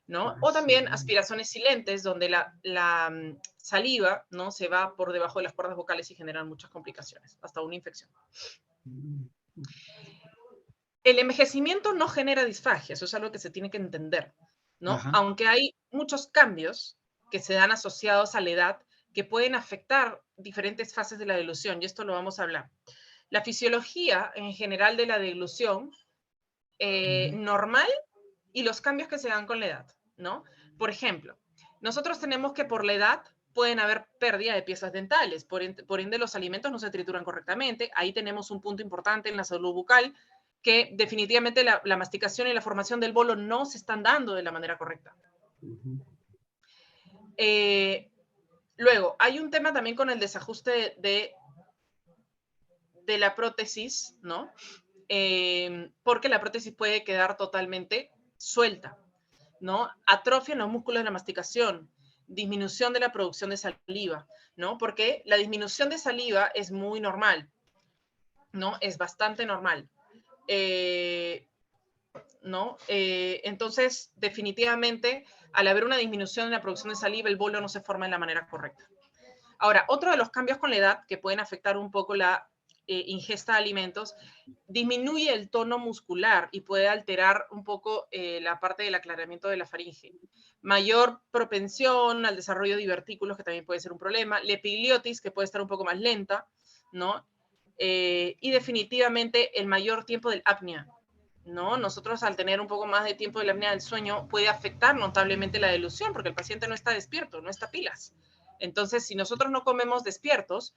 [SPEAKER 2] ¿no? O también aspiraciones silentes, donde la saliva, ¿no?, se va por debajo de las cuerdas vocales y generan muchas complicaciones, hasta una infección. El envejecimiento no genera disfagia, eso es algo que se tiene que entender, ¿no? Ajá. Aunque hay muchos cambios que se dan asociados a la edad, que pueden afectar diferentes fases de la deglución, y esto lo vamos a hablar. La fisiología en general de la deglución normal y los cambios que se dan con la edad, ¿no? Por ejemplo, nosotros tenemos que por la edad pueden haber pérdida de piezas dentales, por ende los alimentos no se trituran correctamente, ahí tenemos un punto importante en la salud bucal, que definitivamente la masticación y la formación del bolo no se están dando de la manera correcta. Luego, hay un tema también con el desajuste de la prótesis, ¿no? Porque la prótesis puede quedar totalmente suelta, ¿no? Atrofia en los músculos de la masticación, disminución de la producción de saliva, ¿no? Porque la disminución de saliva es muy normal, ¿no? Es bastante normal. ¿No? Entonces, definitivamente, al haber una disminución en la producción de saliva, el bolo no se forma de la manera correcta. Ahora, otro de los cambios con la edad que pueden afectar un poco la ingesta de alimentos, disminuye el tono muscular y puede alterar un poco la parte del aclaramiento de la faringe. Mayor propensión al desarrollo de divertículos, que también puede ser un problema. La epigliotis, que puede estar un poco más lenta, ¿no? Y definitivamente el mayor tiempo del apnea, ¿no? Nosotros al tener un poco más de tiempo de la apnea del sueño puede afectar notablemente la deglución porque el paciente no está despierto, no está pilas. Entonces, si nosotros no comemos despiertos,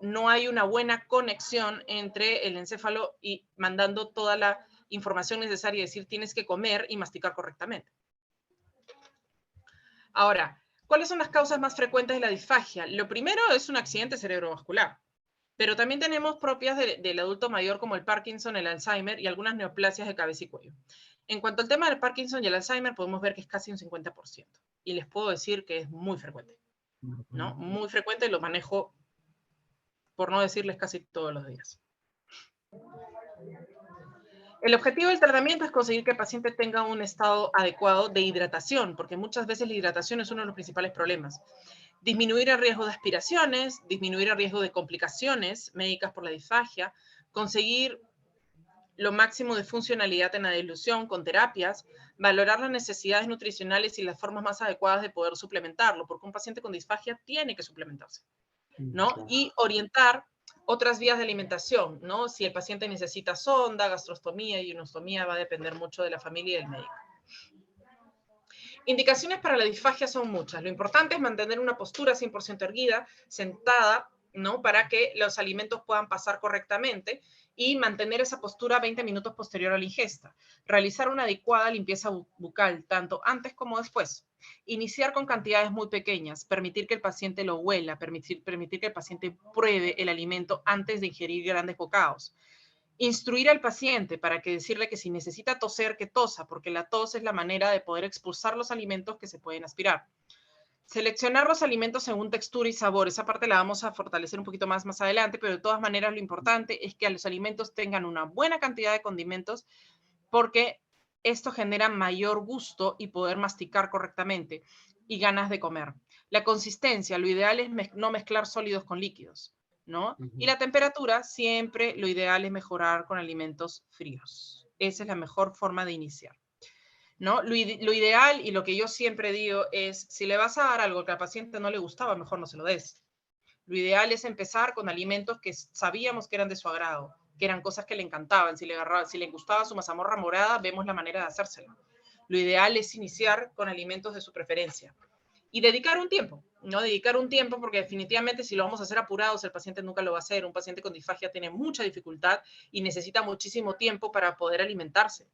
[SPEAKER 2] no hay una buena conexión entre el encéfalo y mandando toda la información necesaria, es decir, tienes que comer y masticar correctamente. Ahora, ¿cuáles son las causas más frecuentes de la disfagia? Lo primero es un accidente cerebrovascular, pero también tenemos propias del adulto mayor como el Parkinson, el Alzheimer y algunas neoplasias de cabeza y cuello. En cuanto al tema del Parkinson y el Alzheimer, podemos ver que es casi un 50%. Y les puedo decir que es muy frecuente, ¿no? Muy frecuente, lo manejo, por no decirles, casi todos los días. El objetivo del tratamiento es conseguir que el paciente tenga un estado adecuado de hidratación, porque muchas veces la hidratación es uno de los principales problemas. Disminuir el riesgo de aspiraciones, disminuir el riesgo de complicaciones médicas por la disfagia, conseguir lo máximo de funcionalidad en la deglución con terapias, valorar las necesidades nutricionales y las formas más adecuadas de poder suplementarlo, porque un paciente con disfagia tiene que suplementarse, ¿no? Y orientar otras vías de alimentación, ¿no? Si el paciente necesita sonda, gastrostomía y ionostomía, va a depender mucho de la familia y del médico. Indicaciones para la disfagia son muchas. Lo importante es mantener una postura 100% erguida, sentada, ¿no? Para que los alimentos puedan pasar correctamente y mantener esa postura 20 minutos posterior a la ingesta. Realizar una adecuada limpieza bucal, tanto antes como después. Iniciar con cantidades muy pequeñas, permitir que el paciente lo huela, permitir que el paciente pruebe el alimento antes de ingerir grandes bocados. Instruir al paciente para que decirle que si necesita toser, que tosa, porque la tos es la manera de poder expulsar los alimentos que se pueden aspirar. Seleccionar los alimentos según textura y sabor. Esa parte la vamos a fortalecer un poquito más adelante, pero de todas maneras lo importante es que los alimentos tengan una buena cantidad de condimentos porque esto genera mayor gusto y poder masticar correctamente y ganas de comer. La consistencia, lo ideal es no mezclar sólidos con líquidos, ¿no? Y la temperatura, siempre lo ideal es mejorar con alimentos fríos. Esa es la mejor forma de iniciar, ¿no? Lo ideal y lo que yo siempre digo es, si le vas a dar algo que al paciente no le gustaba, mejor no se lo des. Lo ideal es empezar con alimentos que sabíamos que eran de su agrado, que eran cosas que le encantaban. Si le gustaba su mazamorra morada, vemos la manera de hacérsela. Lo ideal es iniciar con alimentos de su preferencia y dedicar un tiempo, ¿no? Dedicar un tiempo porque definitivamente si lo vamos a hacer apurados, el paciente nunca lo va a hacer. Un paciente con disfagia tiene mucha dificultad y necesita muchísimo tiempo para poder alimentarse.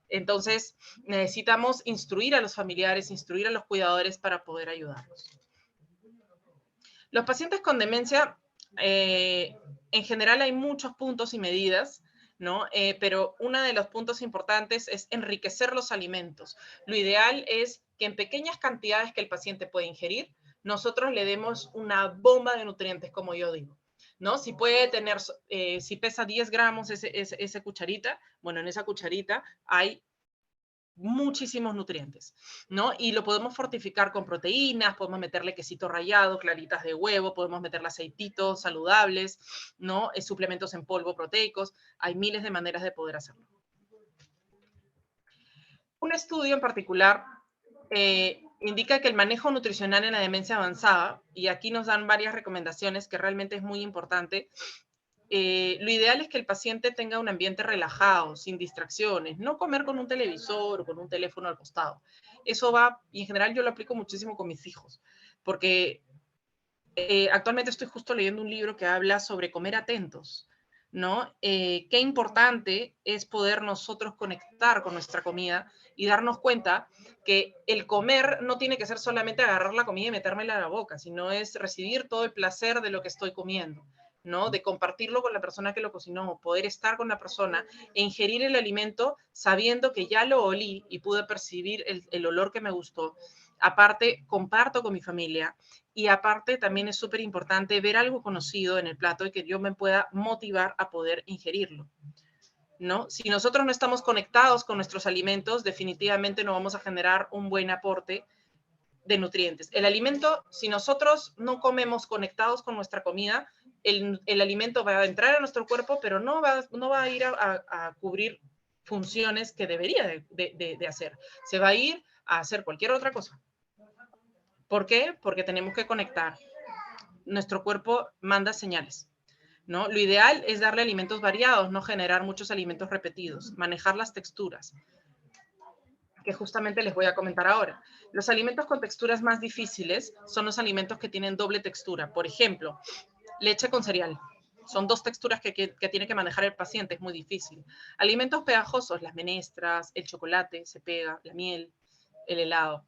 [SPEAKER 2] Entonces, necesitamos instruir a los familiares, instruir a los cuidadores para poder ayudarlos. Los pacientes con demencia, en general hay muchos puntos y medidas, ¿no? Pero uno de los puntos importantes es enriquecer los alimentos. Lo ideal es que en pequeñas cantidades que el paciente puede ingerir, nosotros le demos una bomba de nutrientes, como yo digo, ¿no? Si puede tener, si pesa 10 gramos esa cucharita, bueno, en esa cucharita hay muchísimos nutrientes, ¿no? Y lo podemos fortificar con proteínas, podemos meterle quesito rallado, claritas de huevo, podemos meterle aceititos saludables, ¿no? Suplementos en polvo proteicos, hay miles de maneras de poder hacerlo. Un estudio en particular indica que el manejo nutricional en la demencia avanzada, y aquí nos dan varias recomendaciones que realmente es muy importante. Lo ideal es que el paciente tenga un ambiente relajado, sin distracciones, no comer con un televisor o con un teléfono al costado. Eso va, y en general yo lo aplico muchísimo con mis hijos, porque actualmente estoy justo leyendo un libro que habla sobre comer atentos, ¿no? Qué importante es poder nosotros conectar con nuestra comida y darnos cuenta que el comer no tiene que ser solamente agarrar la comida y metérmela a la boca, sino es recibir todo el placer de lo que estoy comiendo, ¿no? De compartirlo con la persona que lo cocinó, poder estar con la persona e ingerir el alimento sabiendo que ya lo olí y pude percibir el olor que me gustó. Aparte, comparto con mi familia y aparte también es súper importante ver algo conocido en el plato y que yo me pueda motivar a poder ingerirlo, ¿no? Si nosotros no estamos conectados con nuestros alimentos, definitivamente no vamos a generar un buen aporte de nutrientes. El alimento, si nosotros no comemos conectados con nuestra comida, el alimento va a entrar a nuestro cuerpo, pero no va a ir a cubrir funciones que debería de hacer. Se va a ir a hacer cualquier otra cosa. ¿Por qué? Porque tenemos que conectar. Nuestro cuerpo manda señales, ¿no? Lo ideal es darle alimentos variados, no generar muchos alimentos repetidos, manejar las texturas, que justamente les voy a comentar ahora. Los alimentos con texturas más difíciles son los alimentos que tienen doble textura. Por ejemplo, leche con cereal. Son dos texturas que tiene que manejar el paciente, es muy difícil. Alimentos pegajosos, las menestras, el chocolate se pega, la miel, el helado,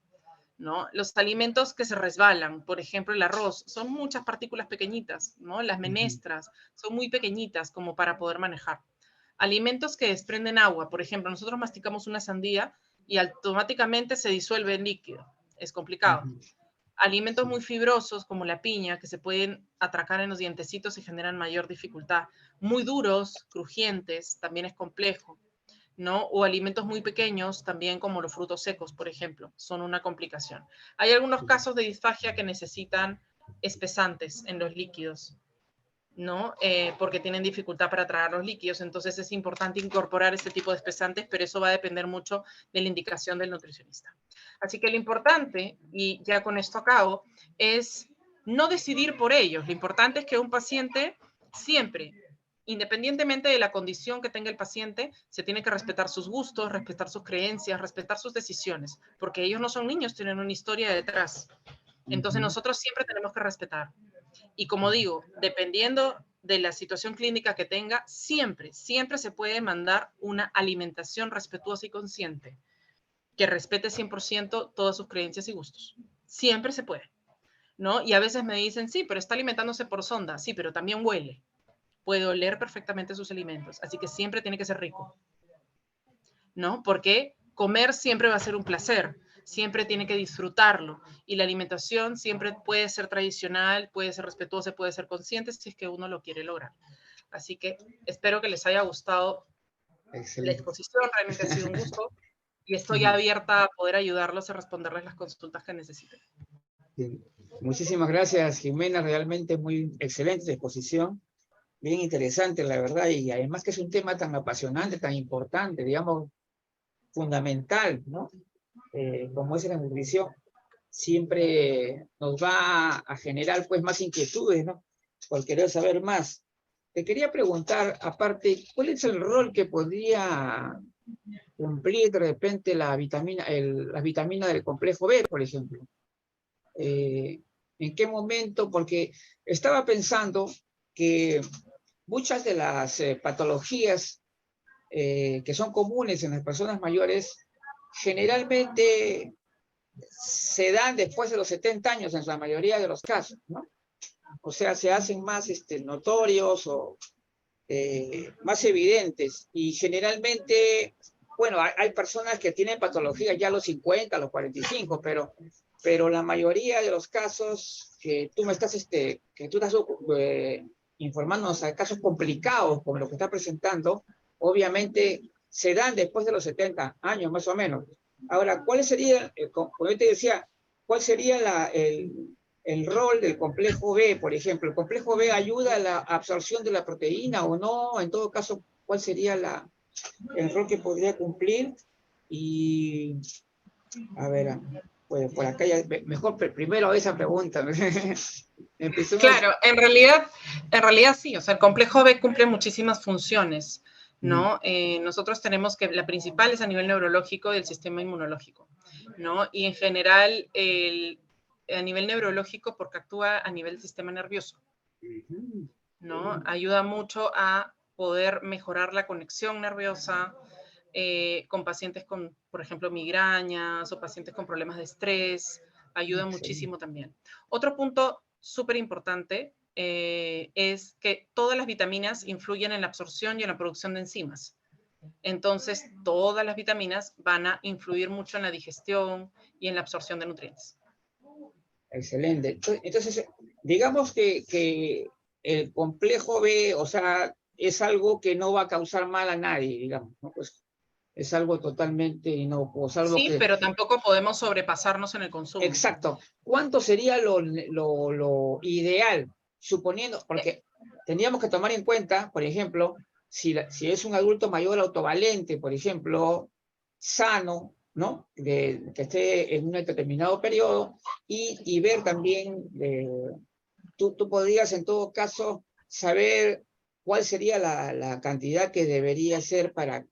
[SPEAKER 2] ¿no? Los alimentos que se resbalan, por ejemplo, el arroz, son muchas partículas pequeñitas, ¿no? Las menestras son muy pequeñitas como para poder manejar. Alimentos que desprenden agua, por ejemplo, nosotros masticamos una sandía y automáticamente se disuelve en líquido. Es complicado. Alimentos muy fibrosos como la piña, que se pueden atracar en los dientecitos y generan mayor dificultad. Muy duros, crujientes, también es complejo, ¿no? O alimentos muy pequeños, también como los frutos secos, por ejemplo, son una complicación. Hay algunos casos de disfagia que necesitan espesantes en los líquidos, ¿no? Porque tienen dificultad para tragar los líquidos, entonces es importante incorporar este tipo de espesantes, pero eso va a depender mucho de la indicación del nutricionista. Así que lo importante, y ya con esto acabo, es no decidir por ellos. Lo importante es que un paciente siempre, independientemente de la condición que tenga el paciente, se tiene que respetar sus gustos, respetar sus creencias, respetar sus decisiones, porque ellos no son niños, tienen una historia detrás. Entonces nosotros siempre tenemos que respetar. Y como digo, dependiendo de la situación clínica que tenga, siempre se puede mandar una alimentación respetuosa y consciente, que respete 100% todas sus creencias y gustos. Siempre se puede, ¿no? Y a veces me dicen, sí, pero está alimentándose por sonda. Sí, pero también huele. Puede oler perfectamente sus alimentos, así que siempre tiene que ser rico, ¿no? Porque comer siempre va a ser un placer, siempre tiene que disfrutarlo, y la alimentación siempre puede ser tradicional, puede ser respetuosa, puede ser consciente si es que uno lo quiere lograr. Así que espero que les haya gustado la
[SPEAKER 1] Excelente.
[SPEAKER 2] exposición, realmente ha sido un gusto, y estoy abierta a poder ayudarlos a responderles las consultas que necesiten.
[SPEAKER 1] Bien. Muchísimas gracias, Jimena, realmente muy excelente exposición, bien interesante, la verdad, y además que es un tema tan apasionante, tan importante, digamos, fundamental, ¿no? Como es la nutrición, siempre nos va a generar pues más inquietudes, ¿no? Por querer saber más. Te quería preguntar, aparte, ¿cuál es el rol que podría cumplir de repente la vitamina del complejo B, por ejemplo? ¿En qué momento? Porque estaba pensando que muchas de las patologías que son comunes en las personas mayores generalmente se dan después de los 70 años en la mayoría de los casos, ¿no? O sea, se hacen más notorios o más evidentes y generalmente, bueno, hay personas que tienen patologías ya a los 50, a los 45, pero la mayoría de los casos que tú me estás, que tú estás informándonos de casos complicados como lo que está presentando, obviamente se dan después de los 70 años más o menos. Ahora, ¿cuál sería, como yo te decía, cuál sería el rol del complejo B, por ejemplo? ¿El complejo B ayuda a la absorción de la proteína o no? En todo caso, ¿cuál sería el rol que podría cumplir? Y, a ver, pues por acá ya, mejor primero esa pregunta. Empecemos.
[SPEAKER 2] Claro, en realidad sí, o sea, el complejo B cumple muchísimas funciones, ¿no? Nosotros tenemos que, la principal es a nivel neurológico y del sistema inmunológico, ¿no? Y en general, a nivel neurológico porque actúa a nivel del sistema nervioso, ¿no? Ayuda mucho a poder mejorar la conexión nerviosa con pacientes con, por ejemplo, migrañas o pacientes con problemas de estrés, ayuda muchísimo también. Otro punto súper importante es que todas las vitaminas influyen en la absorción y en la producción de enzimas. Entonces, todas las vitaminas van a influir mucho en la digestión y en la absorción de nutrientes.
[SPEAKER 1] Excelente. Entonces, digamos que el complejo B, o sea, es algo que no va a causar mal a nadie, digamos, ¿no? Pues es algo totalmente inocuo, salvo
[SPEAKER 2] Sí,
[SPEAKER 1] que...
[SPEAKER 2] pero tampoco podemos sobrepasarnos en el consumo.
[SPEAKER 1] Exacto. ¿Cuánto sería lo ideal? Suponiendo, porque tendríamos que tomar en cuenta, por ejemplo, si es un adulto mayor autovalente, por ejemplo, sano, ¿no? Que esté en un determinado periodo y ver también, tú podrías en todo caso saber cuál sería la cantidad que debería ser para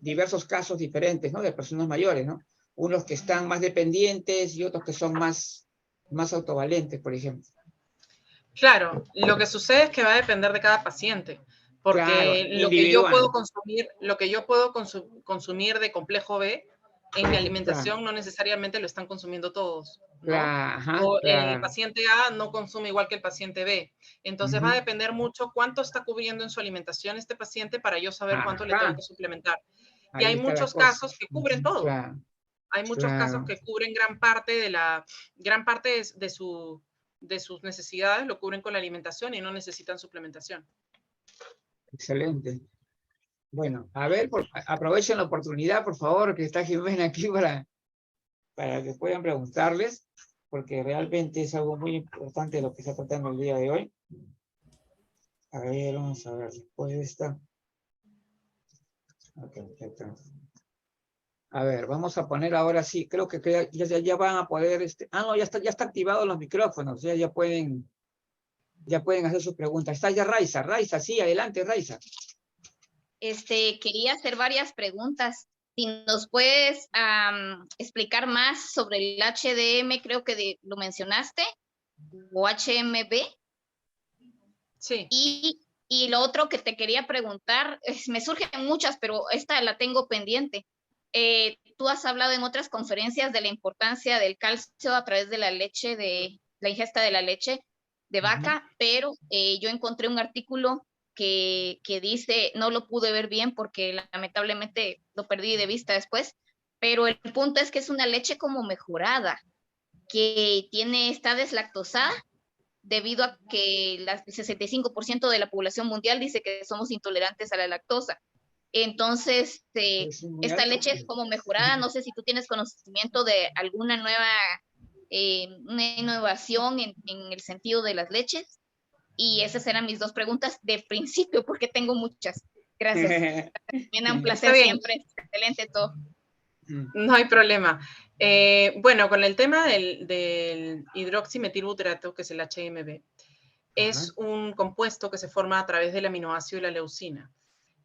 [SPEAKER 1] diversos casos diferentes, ¿no? De personas mayores, ¿no? Unos que están más dependientes y otros que son más autovalentes, por ejemplo.
[SPEAKER 2] Claro, lo que sucede es que va a depender de cada paciente,
[SPEAKER 1] Claro,
[SPEAKER 2] porque
[SPEAKER 1] individual.
[SPEAKER 2] lo que yo puedo consumir de complejo B en mi alimentación
[SPEAKER 1] Claro,
[SPEAKER 2] no necesariamente lo están consumiendo todos, ¿no?
[SPEAKER 1] claro, ajá,
[SPEAKER 2] O el
[SPEAKER 1] claro.
[SPEAKER 2] paciente A no consume igual que el paciente B. Entonces va a depender mucho cuánto está cubriendo en su alimentación este paciente para yo saber cuánto le tengo
[SPEAKER 1] Ajá,
[SPEAKER 2] que suplementar. Y
[SPEAKER 1] ahí
[SPEAKER 2] hay
[SPEAKER 1] está la
[SPEAKER 2] muchos
[SPEAKER 1] cosa.
[SPEAKER 2] casos que cubren todo.
[SPEAKER 1] Claro,
[SPEAKER 2] Hay muchos casos
[SPEAKER 1] claro.
[SPEAKER 2] que cubren gran parte de sus necesidades, lo cubren con la alimentación y no necesitan suplementación.
[SPEAKER 1] Excelente. Bueno, a ver, aprovechen la oportunidad, por favor, que está Jimena aquí para que puedan preguntarles, porque realmente es algo muy importante lo que está tratando el día de hoy. A ver, vamos a ver, después de esta. Okay, a ver, vamos a poner ahora sí, creo que ya van a poder, no, ya está activado los micrófonos, ya pueden hacer sus preguntas. Está ya Raiza, sí, adelante, Raiza.
[SPEAKER 3] Quería hacer varias preguntas. Si nos puedes explicar más sobre el HDM, creo que lo mencionaste, o HMB.
[SPEAKER 2] Sí.
[SPEAKER 3] Y lo otro que te quería preguntar, me surgen muchas, pero esta la tengo pendiente. Tú has hablado en otras conferencias de la importancia del calcio a través de la leche, de la ingesta de la leche de vaca, pero yo encontré un artículo que dice, no lo pude ver bien porque lamentablemente lo perdí de vista después, pero el punto es que es una leche como mejorada, que está deslactosada, debido a que el 65% de la población mundial dice que somos intolerantes a la lactosa. Entonces, esta leche es como mejorada. No sé si tú tienes conocimiento de alguna nueva una innovación en el sentido de las leches. Y esas eran mis dos preguntas de principio, porque tengo muchas. Gracias. Un placer siempre. Excelente todo.
[SPEAKER 2] No hay problema. Bueno, con el tema del hidroximetilbutirato, que es el HMB, es un compuesto que se forma a través del aminoácido de la leucina,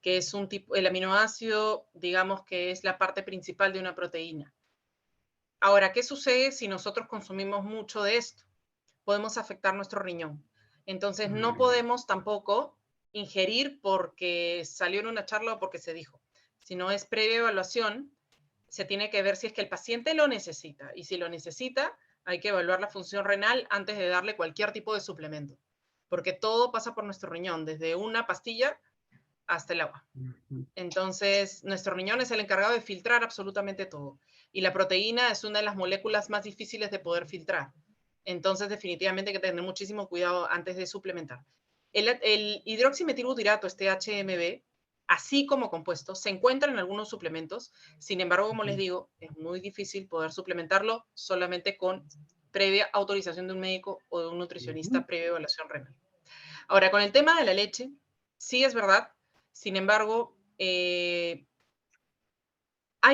[SPEAKER 2] que es un tipo, el aminoácido, digamos que es la parte principal de una proteína. Ahora, ¿qué sucede si nosotros consumimos mucho de esto? Podemos afectar nuestro riñón. Entonces, no podemos tampoco ingerir porque salió en una charla o porque se dijo. Si no es previa evaluación, se tiene que ver si es que el paciente lo necesita. Y si lo necesita, hay que evaluar la función renal antes de darle cualquier tipo de suplemento. Porque todo pasa por nuestro riñón, desde una pastilla hasta el agua. Entonces, nuestro riñón es el encargado de filtrar absolutamente todo. Y la proteína es una de las moléculas más difíciles de poder filtrar. Entonces, definitivamente hay que tener muchísimo cuidado antes de suplementar. El hidroximetilbutirato, este HMB, así como compuesto, se encuentra en algunos suplementos. Sin embargo, como les digo, es muy difícil poder suplementarlo solamente con previa autorización de un médico o de un nutricionista previa evaluación renal. Ahora, con el tema de la leche, sí es verdad. Sin embargo, hay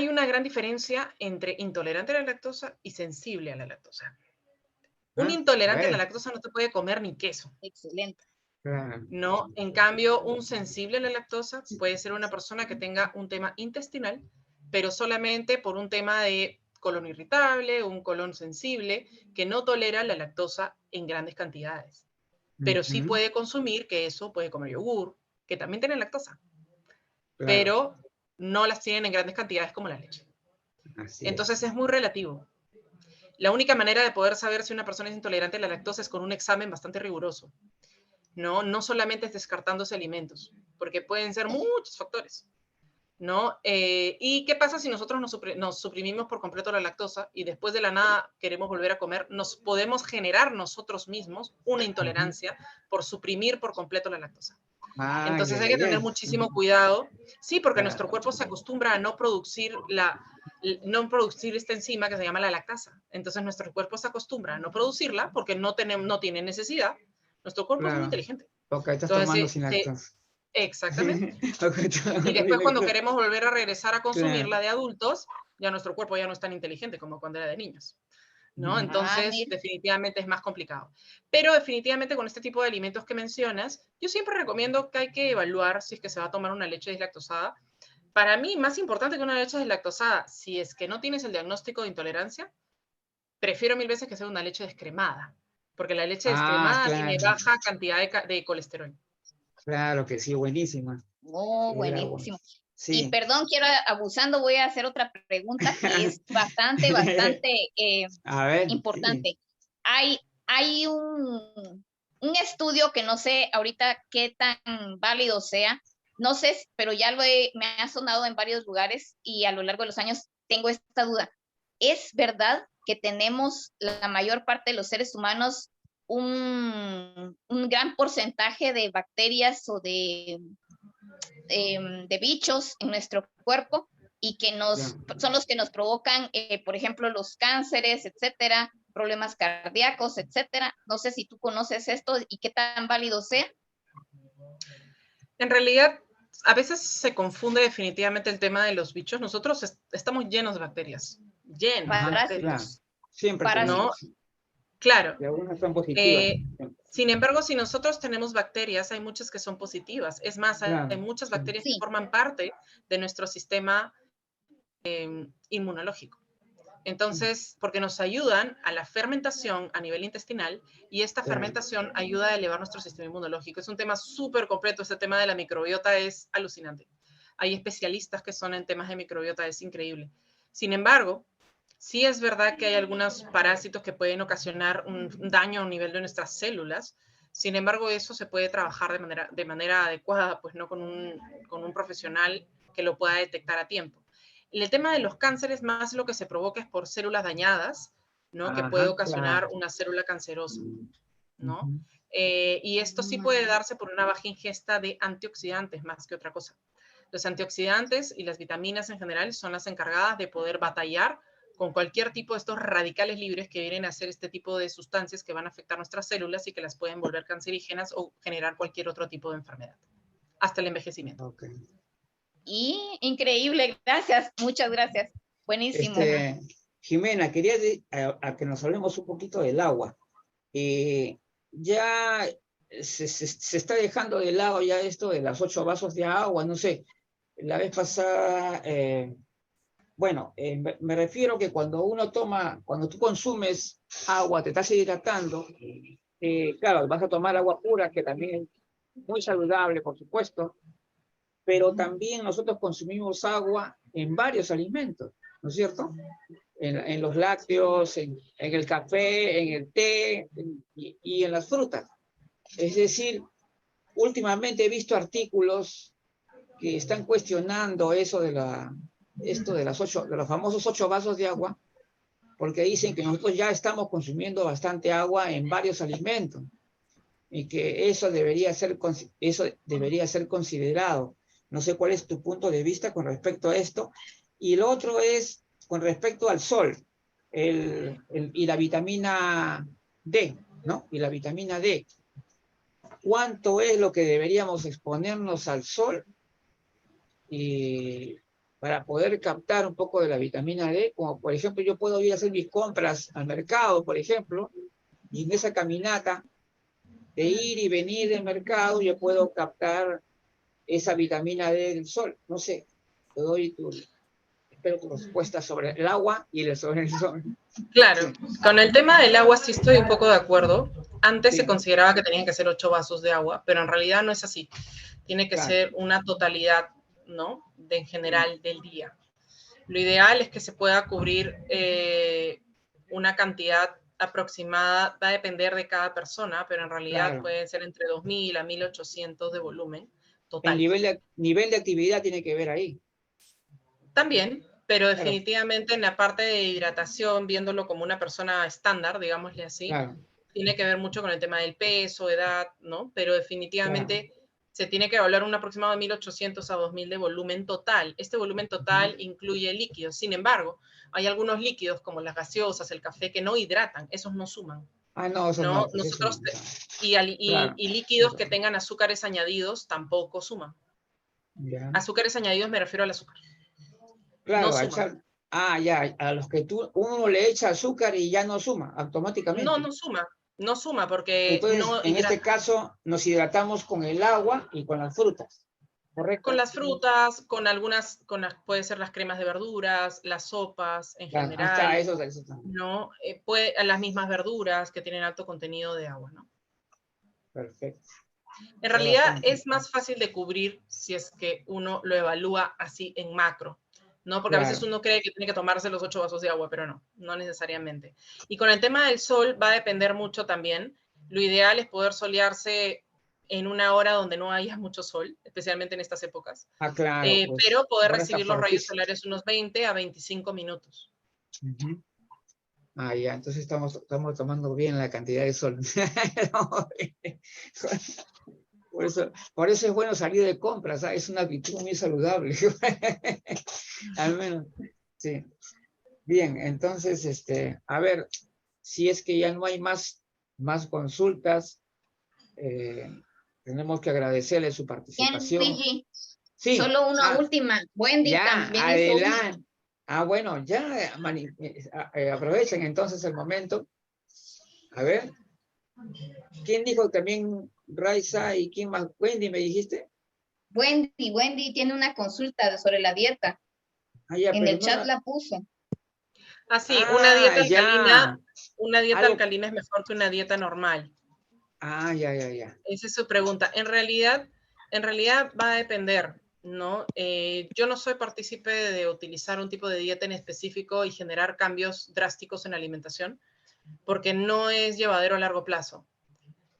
[SPEAKER 2] una gran diferencia entre intolerante a la lactosa y sensible a la lactosa. Un intolerante a la lactosa no te puede comer ni queso.
[SPEAKER 3] Excelente.
[SPEAKER 2] No, en cambio, un sensible a la lactosa puede ser una persona que tenga un tema intestinal, pero solamente por un tema de colon irritable, un colon sensible, que no tolera la lactosa en grandes cantidades. Pero sí puede consumir queso, puede comer yogur, que también tienen lactosa, pero no las tienen en grandes cantidades como la leche. Entonces es muy relativo. La única manera de poder saber si una persona es intolerante a la lactosa es con un examen bastante riguroso. No solamente es descartándose alimentos, porque pueden ser muchos factores, ¿no? ¿Y qué pasa si nosotros nos suprimimos por completo la lactosa y después de la nada queremos volver a comer? Nos podemos generar nosotros mismos una intolerancia por suprimir por completo la lactosa. Entonces hay que tener muchísimo cuidado. Sí, porque nuestro cuerpo se acostumbra a no producir esta enzima que se llama la lactasa. Entonces nuestro cuerpo se acostumbra a no producirla porque no tiene necesidad. Nuestro cuerpo es muy inteligente.
[SPEAKER 1] Porque estás tomando sin lactosa.
[SPEAKER 2] Exactamente. Y después cuando queremos volver a regresar a consumirla de adultos, ya nuestro cuerpo ya no es tan inteligente como cuando era de niños, ¿no? Entonces, definitivamente es más complicado. Pero definitivamente con este tipo de alimentos que mencionas, yo siempre recomiendo que hay que evaluar si es que se va a tomar una leche deslactosada. Para mí, más importante que una leche deslactosada, si es que no tienes el diagnóstico de intolerancia, prefiero 1000 veces que sea una leche descremada, porque la leche descremada tiene baja cantidad de colesterol.
[SPEAKER 1] Claro que sí, buenísima.
[SPEAKER 3] Oh, buenísimo. Sí. Y perdón, abusando, voy a hacer otra pregunta que es bastante importante. Sí. Hay un estudio que no sé ahorita qué tan válido sea, no sé, pero ya me ha sonado en varios lugares y a lo largo de los años tengo esta duda. ¿Es verdad que tenemos la mayor parte de los seres humanos un gran porcentaje de bacterias o de bichos en nuestro cuerpo y que son los que nos provocan, por ejemplo, los cánceres, etcétera, problemas cardíacos, etcétera? No sé si tú conoces esto y qué tan válido sea.
[SPEAKER 2] En realidad, a veces se confunde definitivamente el tema de los bichos. Nosotros estamos llenos de bacterias. Llenos de bacterias.
[SPEAKER 1] Siempre
[SPEAKER 2] ¿no? Claro.
[SPEAKER 1] Y algunas son positivas.
[SPEAKER 2] Sin embargo, si nosotros tenemos bacterias, hay muchas que son positivas. Es más, hay muchas bacterias que forman parte de nuestro sistema inmunológico. Entonces, porque nos ayudan a la fermentación a nivel intestinal y esta fermentación ayuda a elevar nuestro sistema inmunológico. Es un tema súper completo, este tema de la microbiota es alucinante. Hay especialistas que son en temas de microbiota, es increíble. Sin embargo, sí es verdad que hay algunos parásitos que pueden ocasionar un daño a nivel de nuestras células. Sin embargo, eso se puede trabajar de manera adecuada, pues no con un profesional que lo pueda detectar a tiempo. El tema de los cánceres, más lo que se provoca es por células dañadas, ¿no? Que puede ocasionar una célula cancerosa, ¿no? Y esto sí puede darse por una baja ingesta de antioxidantes más que otra cosa. Los antioxidantes y las vitaminas en general son las encargadas de poder batallar con cualquier tipo de estos radicales libres que vienen a ser este tipo de sustancias que van a afectar nuestras células y que las pueden volver cancerígenas o generar cualquier otro tipo de enfermedad, hasta el envejecimiento.
[SPEAKER 3] Y increíble, gracias, muchas gracias. Buenísimo.
[SPEAKER 1] Jimena, quería a que nos hablemos un poquito del agua. Ya se está dejando de lado ya esto de las 8 vasos de agua, no sé. La vez pasada, bueno, me refiero que cuando tú consumes agua, te estás hidratando, claro, vas a tomar agua pura, que también es muy saludable, por supuesto, pero también nosotros consumimos agua en varios alimentos, ¿no es cierto? En los lácteos, en el café, en el té y en las frutas. Es decir, últimamente he visto artículos que están cuestionando eso de los famosos 8 vasos de agua, porque dicen que nosotros ya estamos consumiendo bastante agua en varios alimentos y que eso debería ser considerado. No sé cuál es tu punto de vista con respecto a esto. Y lo otro es con respecto al sol y la vitamina D, ¿no? Y la vitamina D. ¿Cuánto es lo que deberíamos exponernos al sol para poder captar un poco de la vitamina D? Como por ejemplo, yo puedo ir a hacer mis compras al mercado, por ejemplo, y en esa caminata de ir y venir del mercado, yo puedo captar esa vitamina D del sol. No sé, espero tu respuesta sobre el agua y sobre el sol.
[SPEAKER 2] Claro, con el tema del agua sí estoy un poco de acuerdo. Antes se consideraba que tenían que ser 8 vasos de agua, pero en realidad no es así. Tiene que ser una totalidad, ¿no? En general del día. Lo ideal es que se pueda cubrir una cantidad aproximada, va a depender de cada persona, pero en realidad puede ser entre 2.000 a 1.800 de volumen total.
[SPEAKER 1] El nivel de actividad tiene que ver ahí.
[SPEAKER 2] También, pero definitivamente en la parte de hidratación, viéndolo como una persona estándar, digámosle así, tiene que ver mucho con el tema del peso, edad, ¿no? Pero definitivamente se tiene que evaluar un aproximado de 1.800 a 2.000 de volumen total. Este volumen total incluye líquidos. Sin embargo, hay algunos líquidos como las gaseosas, el café, que no hidratan. Esos no suman.
[SPEAKER 1] No, eso no.
[SPEAKER 2] Nosotros, y líquidos que tengan azúcares añadidos tampoco suman. Azúcares añadidos me refiero al azúcar.
[SPEAKER 1] Claro, no a los que uno le echa azúcar y ya no suma automáticamente.
[SPEAKER 2] No suma porque
[SPEAKER 1] entonces,
[SPEAKER 2] no
[SPEAKER 1] en este caso nos hidratamos con el agua y con las frutas. ¿Correcto?
[SPEAKER 2] Con las frutas, puede ser las cremas de verduras, las sopas en general.
[SPEAKER 1] Eso
[SPEAKER 2] ¿no? Las mismas verduras que tienen alto contenido de agua, ¿no?
[SPEAKER 1] Perfecto.
[SPEAKER 2] En realidad es más fácil de cubrir si es que uno lo evalúa así en macro, ¿no? Porque a veces uno cree que tiene que tomarse los 8 vasos de agua, pero no necesariamente. Y con el tema del sol va a depender mucho también. Lo ideal es poder solearse en una hora donde no haya mucho sol, especialmente en estas épocas.
[SPEAKER 1] Claro.
[SPEAKER 2] Pero poder recibir los rayos solares unos 20 a 25 minutos.
[SPEAKER 1] Ya, entonces estamos tomando bien la cantidad de sol. Por eso es bueno salir de compras, ¿sabes? Es una actitud muy saludable. Al menos, sí. Bien, entonces, a ver, si es que ya no hay más consultas, tenemos que agradecerle su participación.
[SPEAKER 3] Bien, sí. Solo una última. Wendy también.
[SPEAKER 1] Adelante. Bueno, ya aprovechen entonces el momento. A ver. ¿Quién dijo también Raiza y quién más? Wendy, ¿me dijiste?
[SPEAKER 3] Wendy tiene una consulta sobre la dieta. En el chat la puso.
[SPEAKER 2] Ah, sí, una dieta alcalina,
[SPEAKER 1] ya.
[SPEAKER 2] una dieta
[SPEAKER 1] Algo-
[SPEAKER 2] alcalina es mejor que una dieta normal.
[SPEAKER 1] Ya.
[SPEAKER 2] Esa es su pregunta. En realidad va a depender, ¿no? Yo no soy partícipe de utilizar un tipo de dieta en específico y generar cambios drásticos en la alimentación, porque no es llevadero a largo plazo,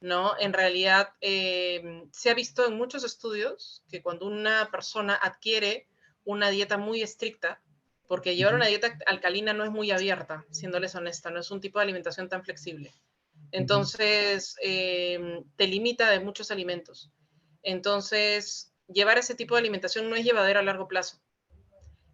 [SPEAKER 2] ¿no? En realidad, se ha visto en muchos estudios que cuando una persona adquiere una dieta muy estricta, porque llevar una dieta alcalina no es muy abierta, siéndoles honesta, no es un tipo de alimentación tan flexible. Entonces, te limita de muchos alimentos. Entonces, llevar ese tipo de alimentación no es llevadero a largo plazo.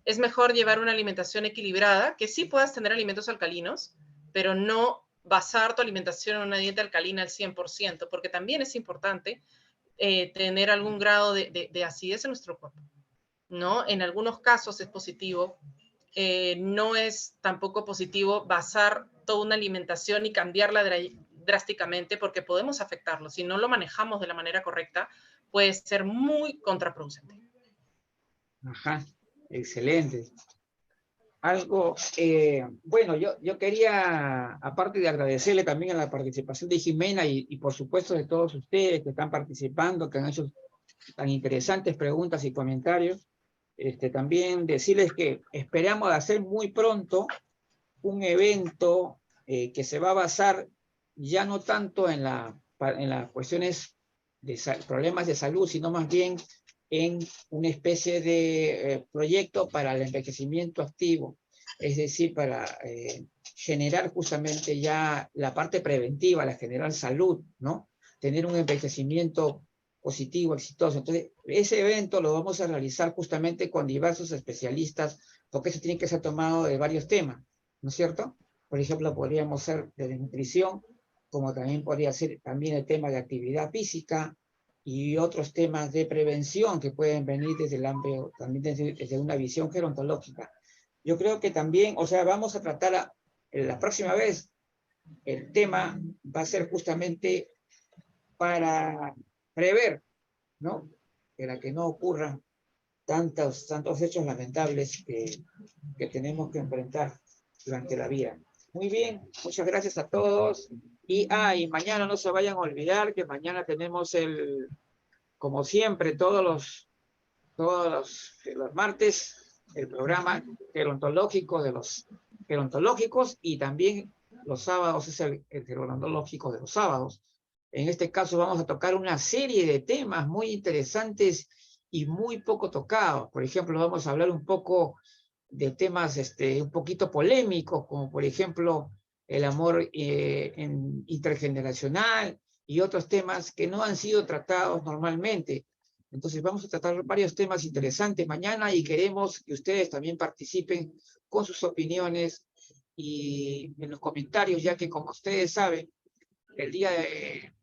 [SPEAKER 2] Es mejor llevar una alimentación equilibrada, que sí puedas tener alimentos alcalinos, pero no basar tu alimentación en una dieta alcalina al 100%, porque también es importante tener algún grado de acidez en nuestro cuerpo, ¿no? En algunos casos es positivo, no es tampoco positivo basar toda una alimentación y cambiarla drásticamente porque podemos afectarlo. Si no lo manejamos de la manera correcta, puede ser muy contraproducente.
[SPEAKER 1] Ajá, excelente. Algo, bueno, yo quería, aparte de agradecerle también a la participación de Jimena y por supuesto de todos ustedes que están participando, que han hecho tan interesantes preguntas y comentarios, también decirles que esperamos hacer muy pronto un evento que se va a basar ya no tanto en las cuestiones de problemas de salud, sino más bien en una especie de proyecto para el envejecimiento activo, es decir, para generar justamente ya la parte preventiva, la general salud, ¿no? Tener un envejecimiento positivo, exitoso. Entonces, ese evento lo vamos a realizar justamente con diversos especialistas, porque eso tiene que ser tomado de varios temas, ¿no es cierto? Por ejemplo, podríamos ser de nutrición, como también podría ser también el tema de actividad física y otros temas de prevención que pueden venir desde el ámbito, también desde una visión gerontológica. Yo creo que también, o sea, vamos a tratar la próxima vez, el tema va a ser justamente para prever, ¿no? Para que no ocurran tantos hechos lamentables que tenemos que enfrentar durante la vida. Muy bien, muchas gracias a todos. Y mañana no se vayan a olvidar que mañana tenemos como siempre, los martes, el programa gerontológico de los gerontológicos y también los sábados es el gerontológico de los sábados. En este caso vamos a tocar una serie de temas muy interesantes y muy poco tocados. Por ejemplo, vamos a hablar un poco de temas un poquito polémicos, como por ejemplo el amor intergeneracional y otros temas que no han sido tratados normalmente. Entonces vamos a tratar varios temas interesantes mañana y queremos que ustedes también participen con sus opiniones y en los comentarios, ya que como ustedes saben,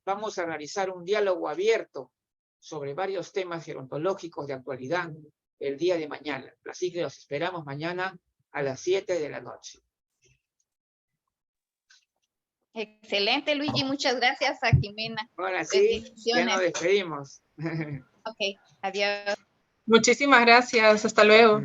[SPEAKER 1] vamos a realizar un diálogo abierto sobre varios temas gerontológicos de actualidad el día de mañana. Así que los esperamos mañana a las 7 de la noche.
[SPEAKER 3] Excelente, Luigi. Muchas gracias a Jimena.
[SPEAKER 1] Ahora sí, ya nos
[SPEAKER 3] Bendiciones.
[SPEAKER 1] despedimos.
[SPEAKER 3] Ok, adiós.
[SPEAKER 2] Muchísimas gracias. Hasta luego.